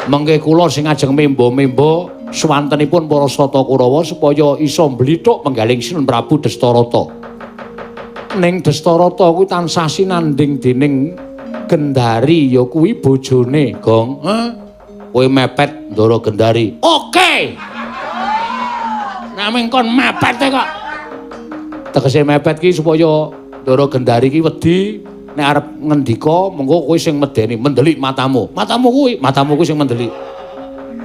Mengke kula sing ajeng memba-memba swantenipun para Sata Kurawa supaya isa mblithuk penggaling Sinun Prabu Dastarata. Ning Dastarata kuwi tansah sinanding dening Gendari ya kuwi bojone, Gong. Kowe mepet Ndara Gendari. Oke. Naming kon mepet kok. Tegese mepet ki supaya Ndara Gendari ki wedi nek arep ngendika mengko kowe sing medeni mendelik matamu. Matamu kuwi sing mendelik.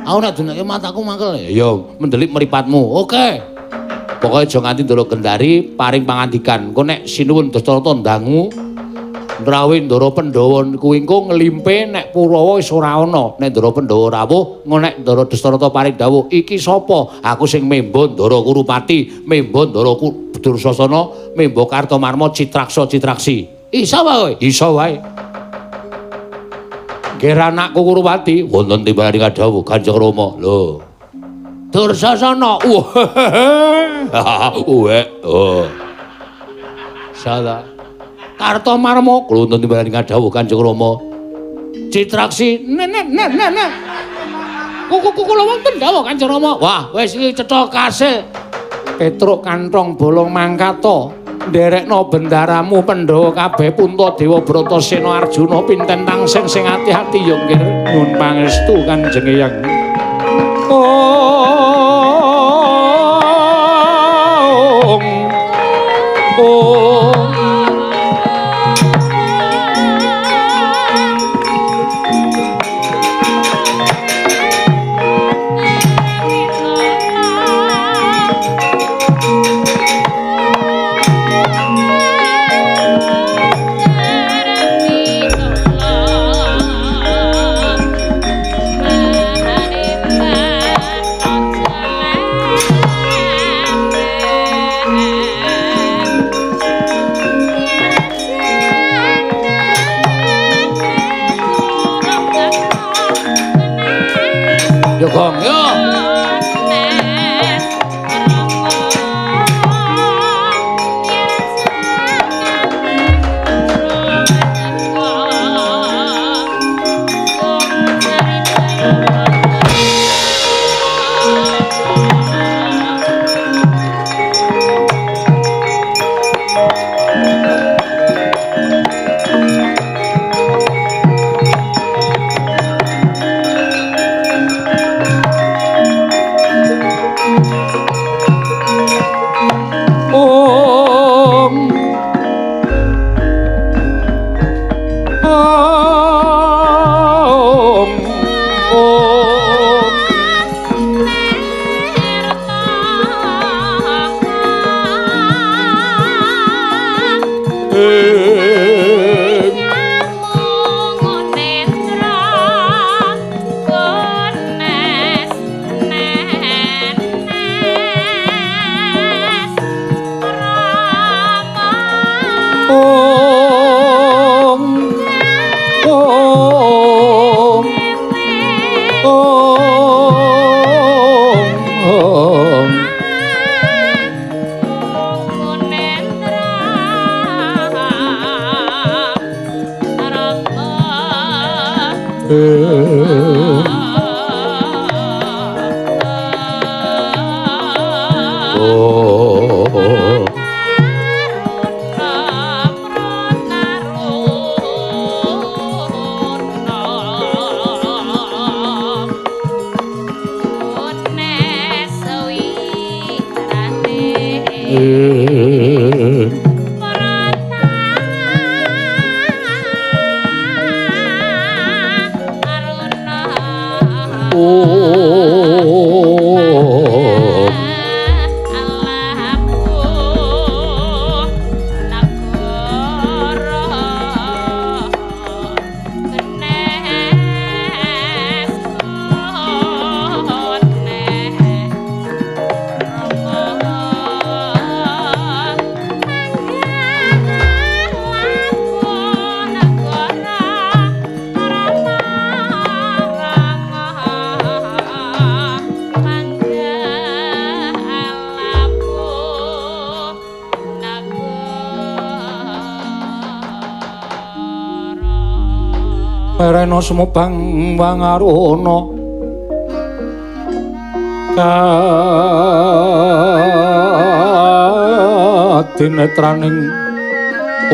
Aku nek dunake mataku mangkel ya mendelik mripatmu. Oke. Pokoke aja nganti Ndara Gendari paring pangandikan. Engko nek sinuwun Dasarata ndangu Ndrawin Ndara Pandhawa kuwi engko nglimpe nek Kurawa wis ora ana. Nek Ndara Pandhawa rawuh, engko nek Ndara Dasarata paring dawuh, iki sapa? Aku sing memba Ndara Kurupati, memba Ndara Dursasana, memba Kartamarma Citraksa Citraksi. Isa wae, isa wae. Ger anakku Kurupati wonten timbaling dawuh Kanjeng Rama. Lho. Dursasana. Oh. Salah. Kartamarma kula wonten timbaling dawuh Kanjeng Rama. Citraksi. Nek. Kula wonten dawuh Kanjeng Rama. Wah, wis iki cetha kasil. Petruk kantong bolong mangkata. Nderekno bendaramu Pandhawa kabeh Puntadewa Bratasena Arjuna pinten tangsih sing ati-ati ya nggih nuwun pangestu Kanjeng Eyang. Yo Gong yo. Merena sumubang wangaruna kadinetraning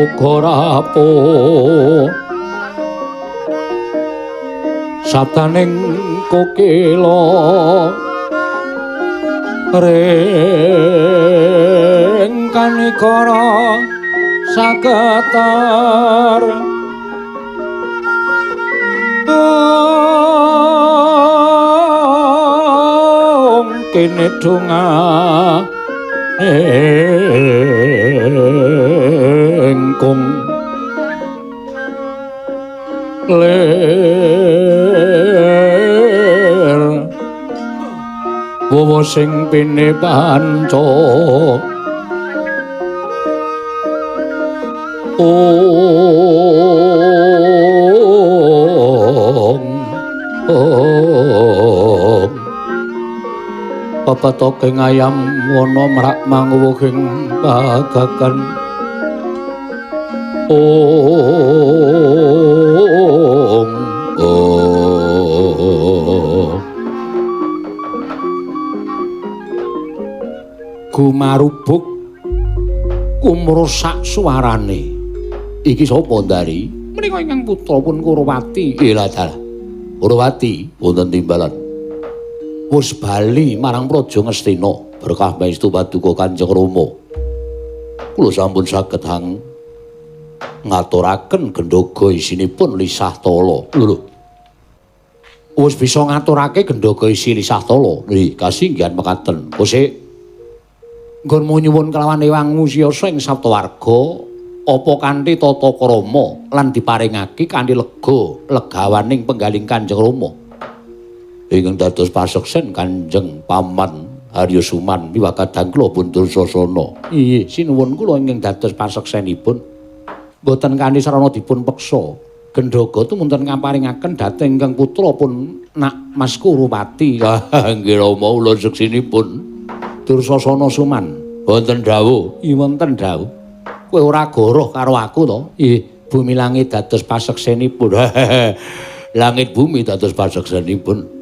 uga rapuh sabdaning kokila ring kanikara sagetar kene donga engkung ler wawa sing pene panca papatoking ayam wana mrak manguwuhing pagakan gumarubuk kumrusak suarane iki sapa ndari menika ingkang putra pun Kurawati ila dalah Kurawati wonten timbalan wis bali marang Praja Ngastina berkah maestu paduka Kanjeng Rama kula sampun saged ngaturaken gendhaga isinipun lisah tala lho wis bisa ngaturake gendhaga isi lisah tala nggih kasinggihan mekaten kose nggonmu nyuwun kelawan Ewang Musyasa ing Saptawarga apa kanthi tata krama lan diparingake kanthi legawaning penggaling Kanjeng Rama ingkang dados paseksen Kanjeng Paman Harya Suman miwakadang kula pun Dursasana iya sinuwun kula ingkang dados paseksenipun boten kanthi sarana dipun peksa gendhaga tumunten kaparingaken dhateng ingkang putra pun Nak Mas Kurawati nggih Rama ulun seksinipun Dursasana Suman wonten dawuh iya wonten dawuh kowe ora goroh karo aku to nggih bumi langit dados paseksenipun langit bumi dados paseksenipun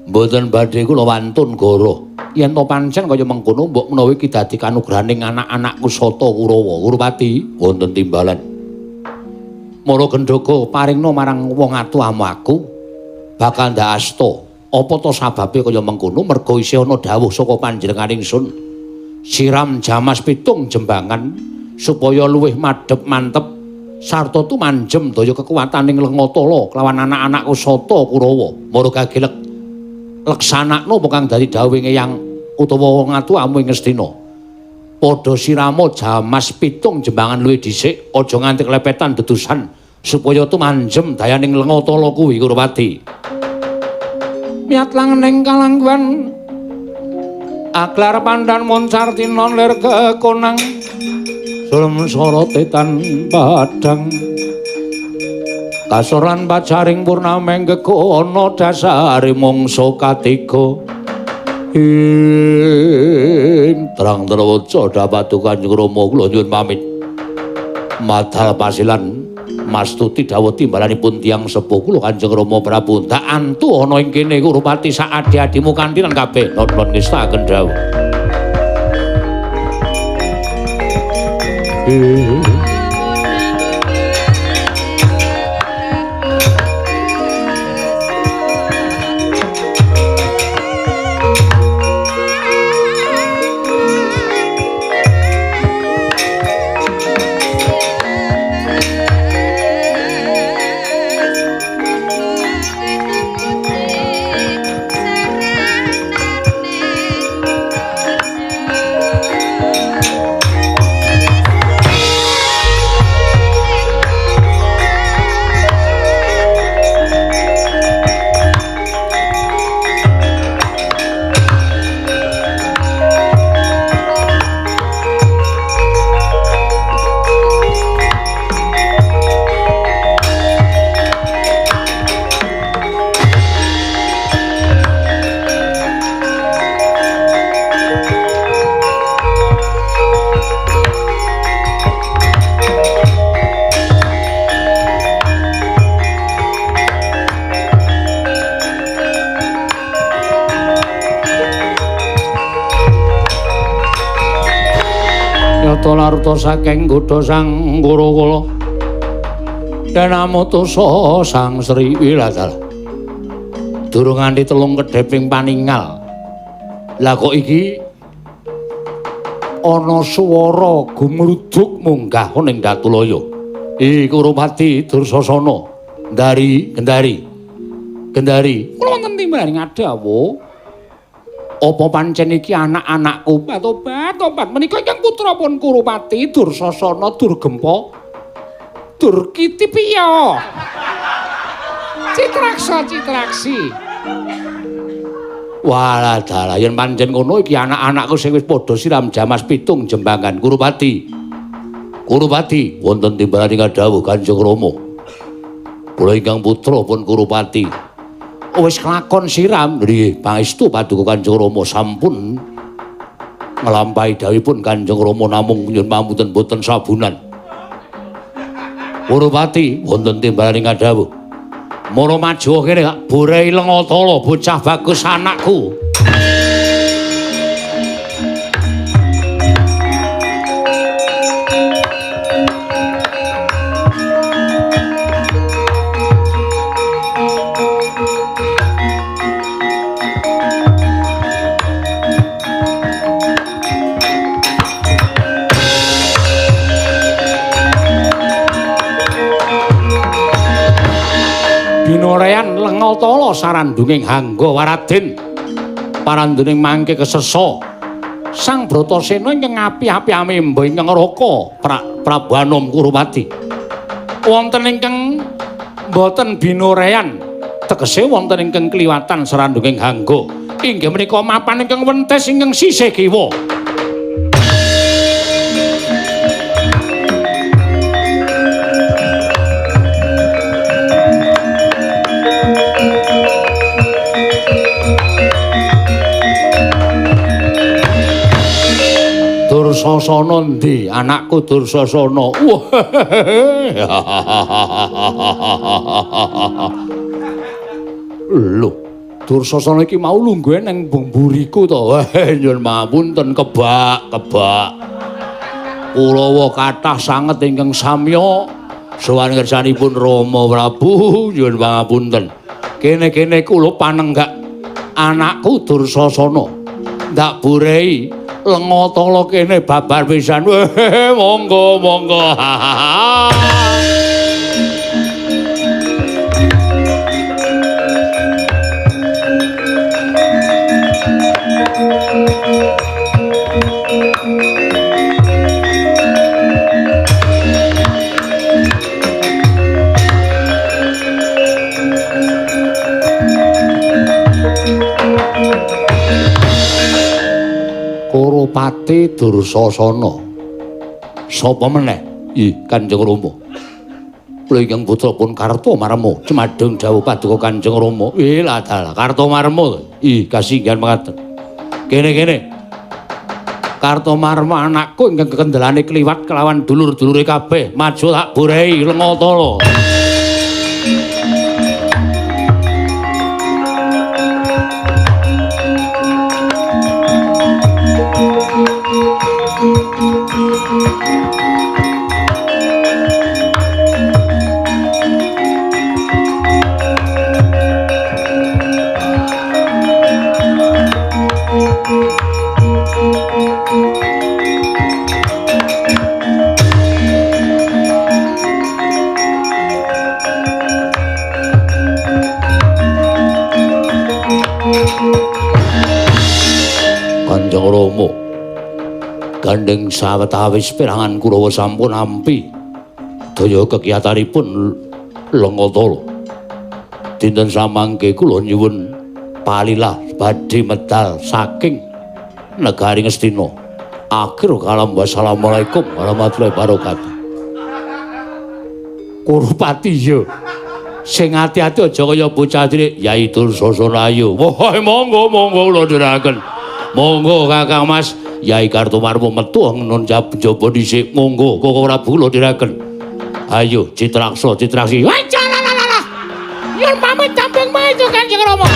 mboten badhe kula wantun goroh yen to pancen kaya mengkono mbok menawa iki dadi kanugrahaning anak-anakku Sata Kurawa Kurawati wonten timbalan mara gendhaga paringna marang wong atuhamu aku bakal ndak asta apa to sababe kaya mengkono merga isih ana dawuh saka panjenenganing sun siram jamas pitung jembangan supaya luwih madhep mantep sarta tumanjem daya kekuwataning Lengatala kelawan anak-anakku Sata Kurawa mara gagilek leksanakno apa kang dadi dawuhing Eyang utawa wong atuhamu ing Ngastina padha sirama jamas pitung jembangan luwih dhisik aja nganti klepetan dedusan supaya tumanjem dayaning Lengatala kuwi Kurawati miat langening kalangguan aklar pandan moncar tinon lir kekonang sulem sorotetan padang kasoran pacaring purnameng gekono dasari mongso katiga terang terwaca dapatu Kanjeng Rama kula nyuwun pamit madhal pasilan mastuti dawuh timbalanipun tiyang sepuh kula Kanjeng Rama Prabu tak antu ana ing kene Kurawati sak adi-adimu kanthi lan kabeh non ngestaken dawuh Larta saking godha sang Kurakala Danamutusa sang Sri Wiladal durung nganti 3 kedheping paningal lah kok iki ana swara gumruduk munggah ning Datulaya Kurawati Dursasana Gendari kula wonten timbalan ngadhawuh Apa pancen iki anak-anakku? Tobat menika ingkang putra pun Kurupati Dursasana Durgempa Durkitipiya Citraksi. Walah dalah yen pancen ngono iki anak-anakku sing wis padha siram jamas pitung jembangan Kurupati, wonten timbalan ingkang dawuh Kanjeng Rama. Kula ingkang putra pun Kurupati wis kelakon siram nggih pangestu paduka Kanjeng Rama sampun nglampahi dawuhipun Kanjeng Rama namung nyuwun pamunten boten sabunan. Kurupati wonten timbalan ingkang dawuh mara maju kene Kak Burai Lengatala bocah bagus anakku. Binorean Lengatala sarandunging hangga Waraden paranduning mangke kesesa Sang Bratasena ingkang api-api amemba ingkang raka Prabu Anom Kurupati wonten ingkang boten binorean tegese wonten ingkang kliwatan sarandunging hangga inggih menika mapan ingkang wentes ingkang sisih kiwa. Dursasana ndi anakku Dursasana? Lho, Dursasana iki mau lungguhe nang mburiku to. Nyuwun mapunten kebak. Kulawa kathah sanget ingkang samya sowan ngersanipun Rama Prabu. Nyuwun pangapunten. Kene-kene kula panenggak anakku Dursasana. Ndak Burai Lengatala kene babar pisan. Monggo. Kurupati Dursasana. Sapa meneh? Ih, Kanjeng Rama. Kula ingkang putra pun Kartomarma cemadheng dawuh paduka Kanjeng Rama. Lah dalah Kartomarma. Ih, kasinggihan mekaten. Kene. Kartomarma anakku ingkang kekendelane kliwat kelawan dulur-dulure kabeh. Maju tak Burai Lengatala. Kanjeng Rama gandeng sawetawis perangan Kurawa sampun ampi daya kegiatanipun Lengatala. Dinten samangke kula nyuwun palilah badhe medal saking negari Ngastina. Akhir kalam wassalamualaikum warahmatullahi wabarakatuh. Kurupati ya. Sing ati-ati aja kaya bocah cilik Yai Dursasana ayo. Wah, monggo kula dherekaken. Monggo Kakang Mas Yai Kartomarma metu nun jaba dhisik. Monggo Koko Prabu kula dherekaken. Ayo Citraksi. Wah, jalalala. Yen pamit tamping maju Kanjeng Rama.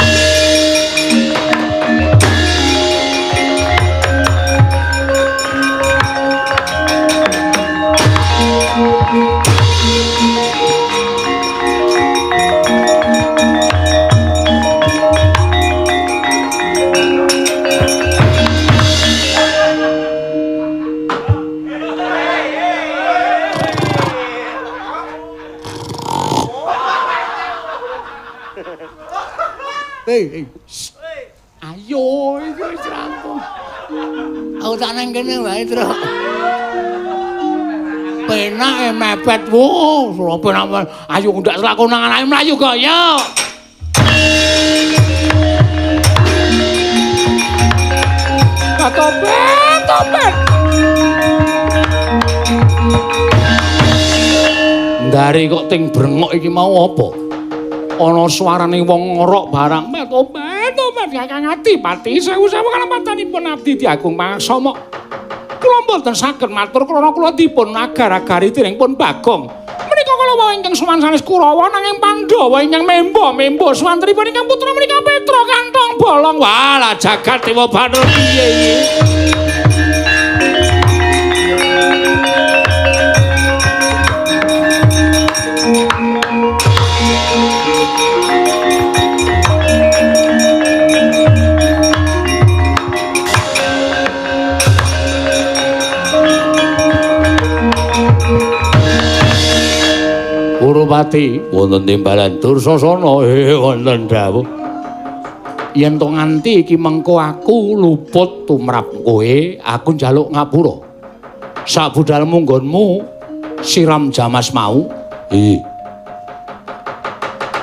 Ayo, aku tak nang kene wae, Tru. Penak mepet wo, suruh penak. Ayo ndak selakonan ayo mlayu gaya. Topet, topet. Dari kok ting brengok iki mau apa? Ana suarane wong ngorok barang. Topet, topet Kakang Adipati, sewu-sewu kalampatanipun abdi Diagung Mangaksama. Kula mboten saged matur krana kula dipun agar-agari tiringipun Bagong. Menika kala wau ingkang sowan sanes Kurawa nanging Pandhawa ingkang membo swantripun ingkang putra menika Petra kantong bolong. Walah jagat Dewa Bathara piye iki? Purwati wonten timbalan Dursasana wonten dawuh yen to nganti iki mengko aku luput tumrap kowe aku njaluk ngapura sak budal munggonmu siram jamas mau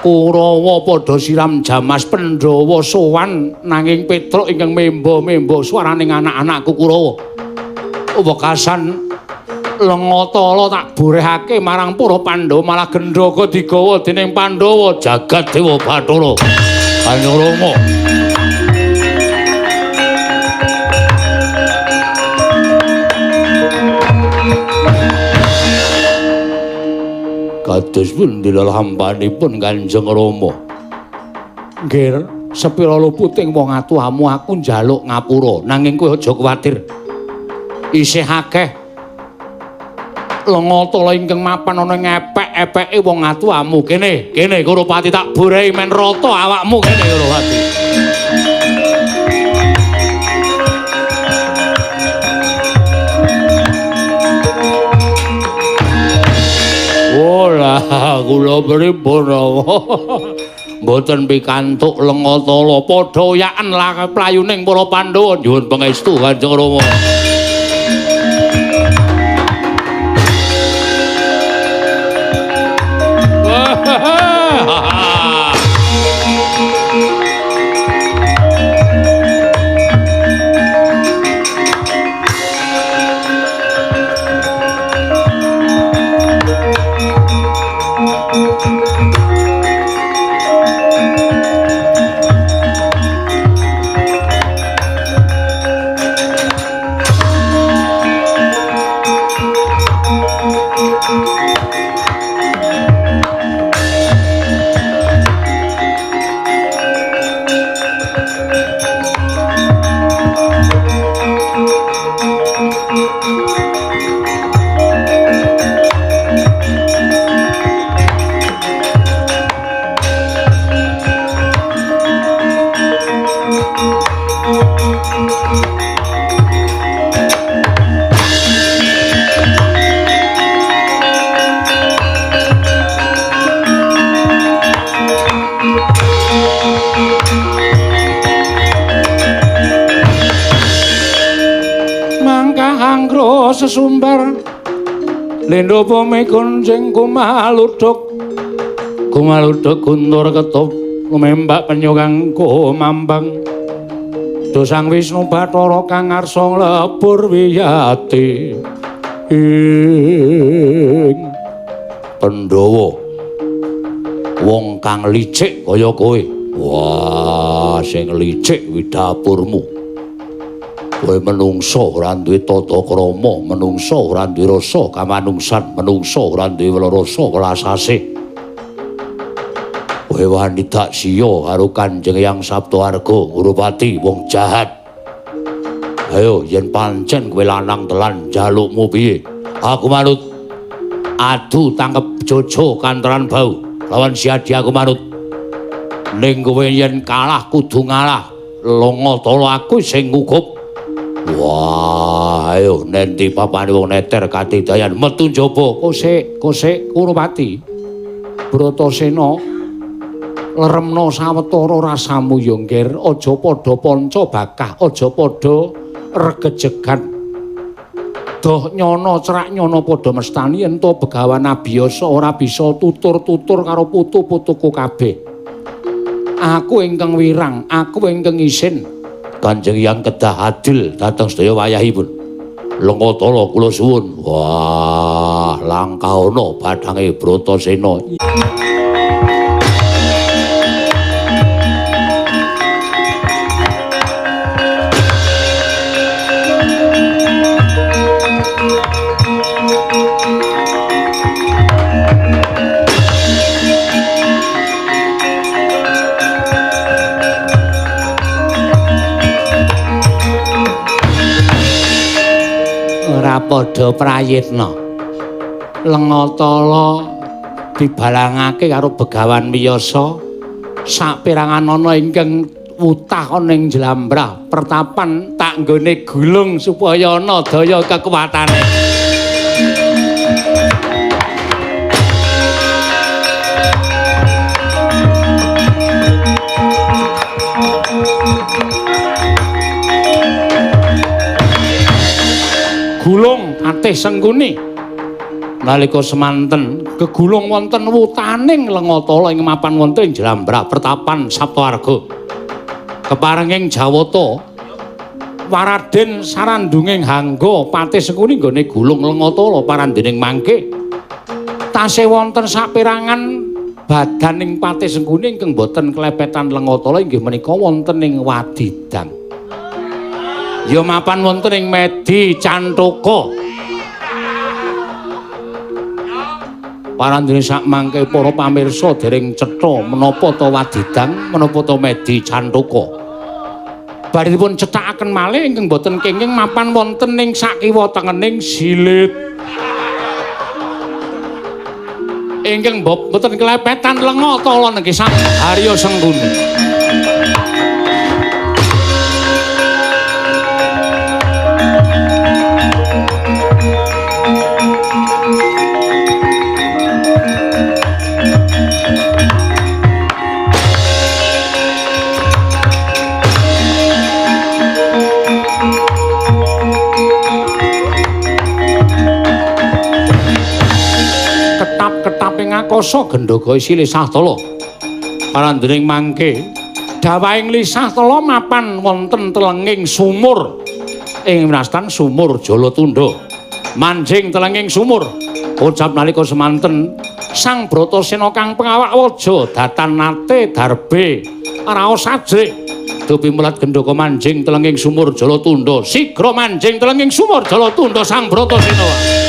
Kurawa padha siram jamas Pandhawa sowan nanging Petruk ingkang membo swaraning anak-anakku Kurawa wekasan Lengatala tak borehake marang para Pandhawa malah gendhaka digawa dening Pandhawa jagat Dewa Bathara Kanjeng Rama kados pundi lalampanipun Kanjeng Rama nggih sepira luputing wong atuhamu aku njaluk ngapura nanging kowe aja kuwatir isih akeh Lengatala ingkang mapan ana ngepek-epeke wong atuhamu kene Kurupati tak borehi men rata awakmu kene Kurupati Olah kula pripun mboten pikantuk Lengatala padha yaken lah playuning para Pandhawa nyuwun pangestu Kanjeng Rama sesumbar lendo pome kunjing kumaluduk guntur ketop lumembak penyu kang kumambang dosang Wisnu Bathara kang ngarsa lebur wiyati ing Pandhawa wong kang licik kaya kowe wah sing licik widapurmu kowe menungso ora duwe tata krama, menungso ora duwe rasa kamanungsan, menungso ora duwe rasa kelasase. Kowe wani tak siya karo Kanjeng Hyang Saptawarga, Kurupati wong jahat. Ayo yen pancen kowe lanang telan jalukmu piye? Aku manut. Adu tangkep Jojo kanteran bau lawan Siadi aku manut. Ning kowe yen kalah kudu ngalah. Lengatala aku sing ngukup. Wah, ayo nenti papane wong neter katidayan metu njaba. Kosek Kurupati. Bratasena leremna sawetara rasamu ya ngger, aja padha panca bakah, aja padha regejegan doh nyono cerak nyono padha mestani ento begawan abiyasa ora bisa tutur-tutur karo putu-putuku kabeh. Aku ingkang wirang, aku ingkang isin. Kanjeng Hyang kedah adil dhateng sedaya wayahipun. Lengatala kula suwun. Wah, langkauna badhange Bratasena. Ora padha prayitna. Lengatala dibalangake karo begawan Wiyasa saperangan ana ingkang wutah ana ing jlambrah pertapan tak nggone gulung supaya ana daya kekuwatane. Gulung atih sengkuni nalika semanten gegulung wonten wutaning Lengatala ing mapan wonten ing jlambrah pertapan Saptawarga keparenging Jawata Waraden sarandunging hangga patih sengkuni nggone gulung Lengatala parandening mangke tasih wonten saperangan badaning patih sengkuni ingkang boten klepetan Lengatala inggih menika wonten ing Wadidang. Ya mapan wonten ing Medi Cantaka. Parandene sak mangke para pamirsa dereng cetha menapa ta Wadidang, menapa ta Medi Cantaka. Baripun cethakaken malih ingkang boten kenging mapan wonten ing sakiwa tengening Silit. Ingkang boten klepetan Lengatala nggih Sang Harya Sengkuni. Ketap-ketaping akasa gendhaga isi lisah tala. Parandening mangke dawahing lisah tala mapan wonten telenging sumur ing winastan sumur Jalatundha. Manjing telenging sumur ucap nalika semanten Sang Bratasena kang pengawak waja datan nate darbe raos sajrik dupi mulat gendhaga manjing telenging sumur Jalatundha. Sigra manjing telenging sumur Jalatundha Sang Bratasena.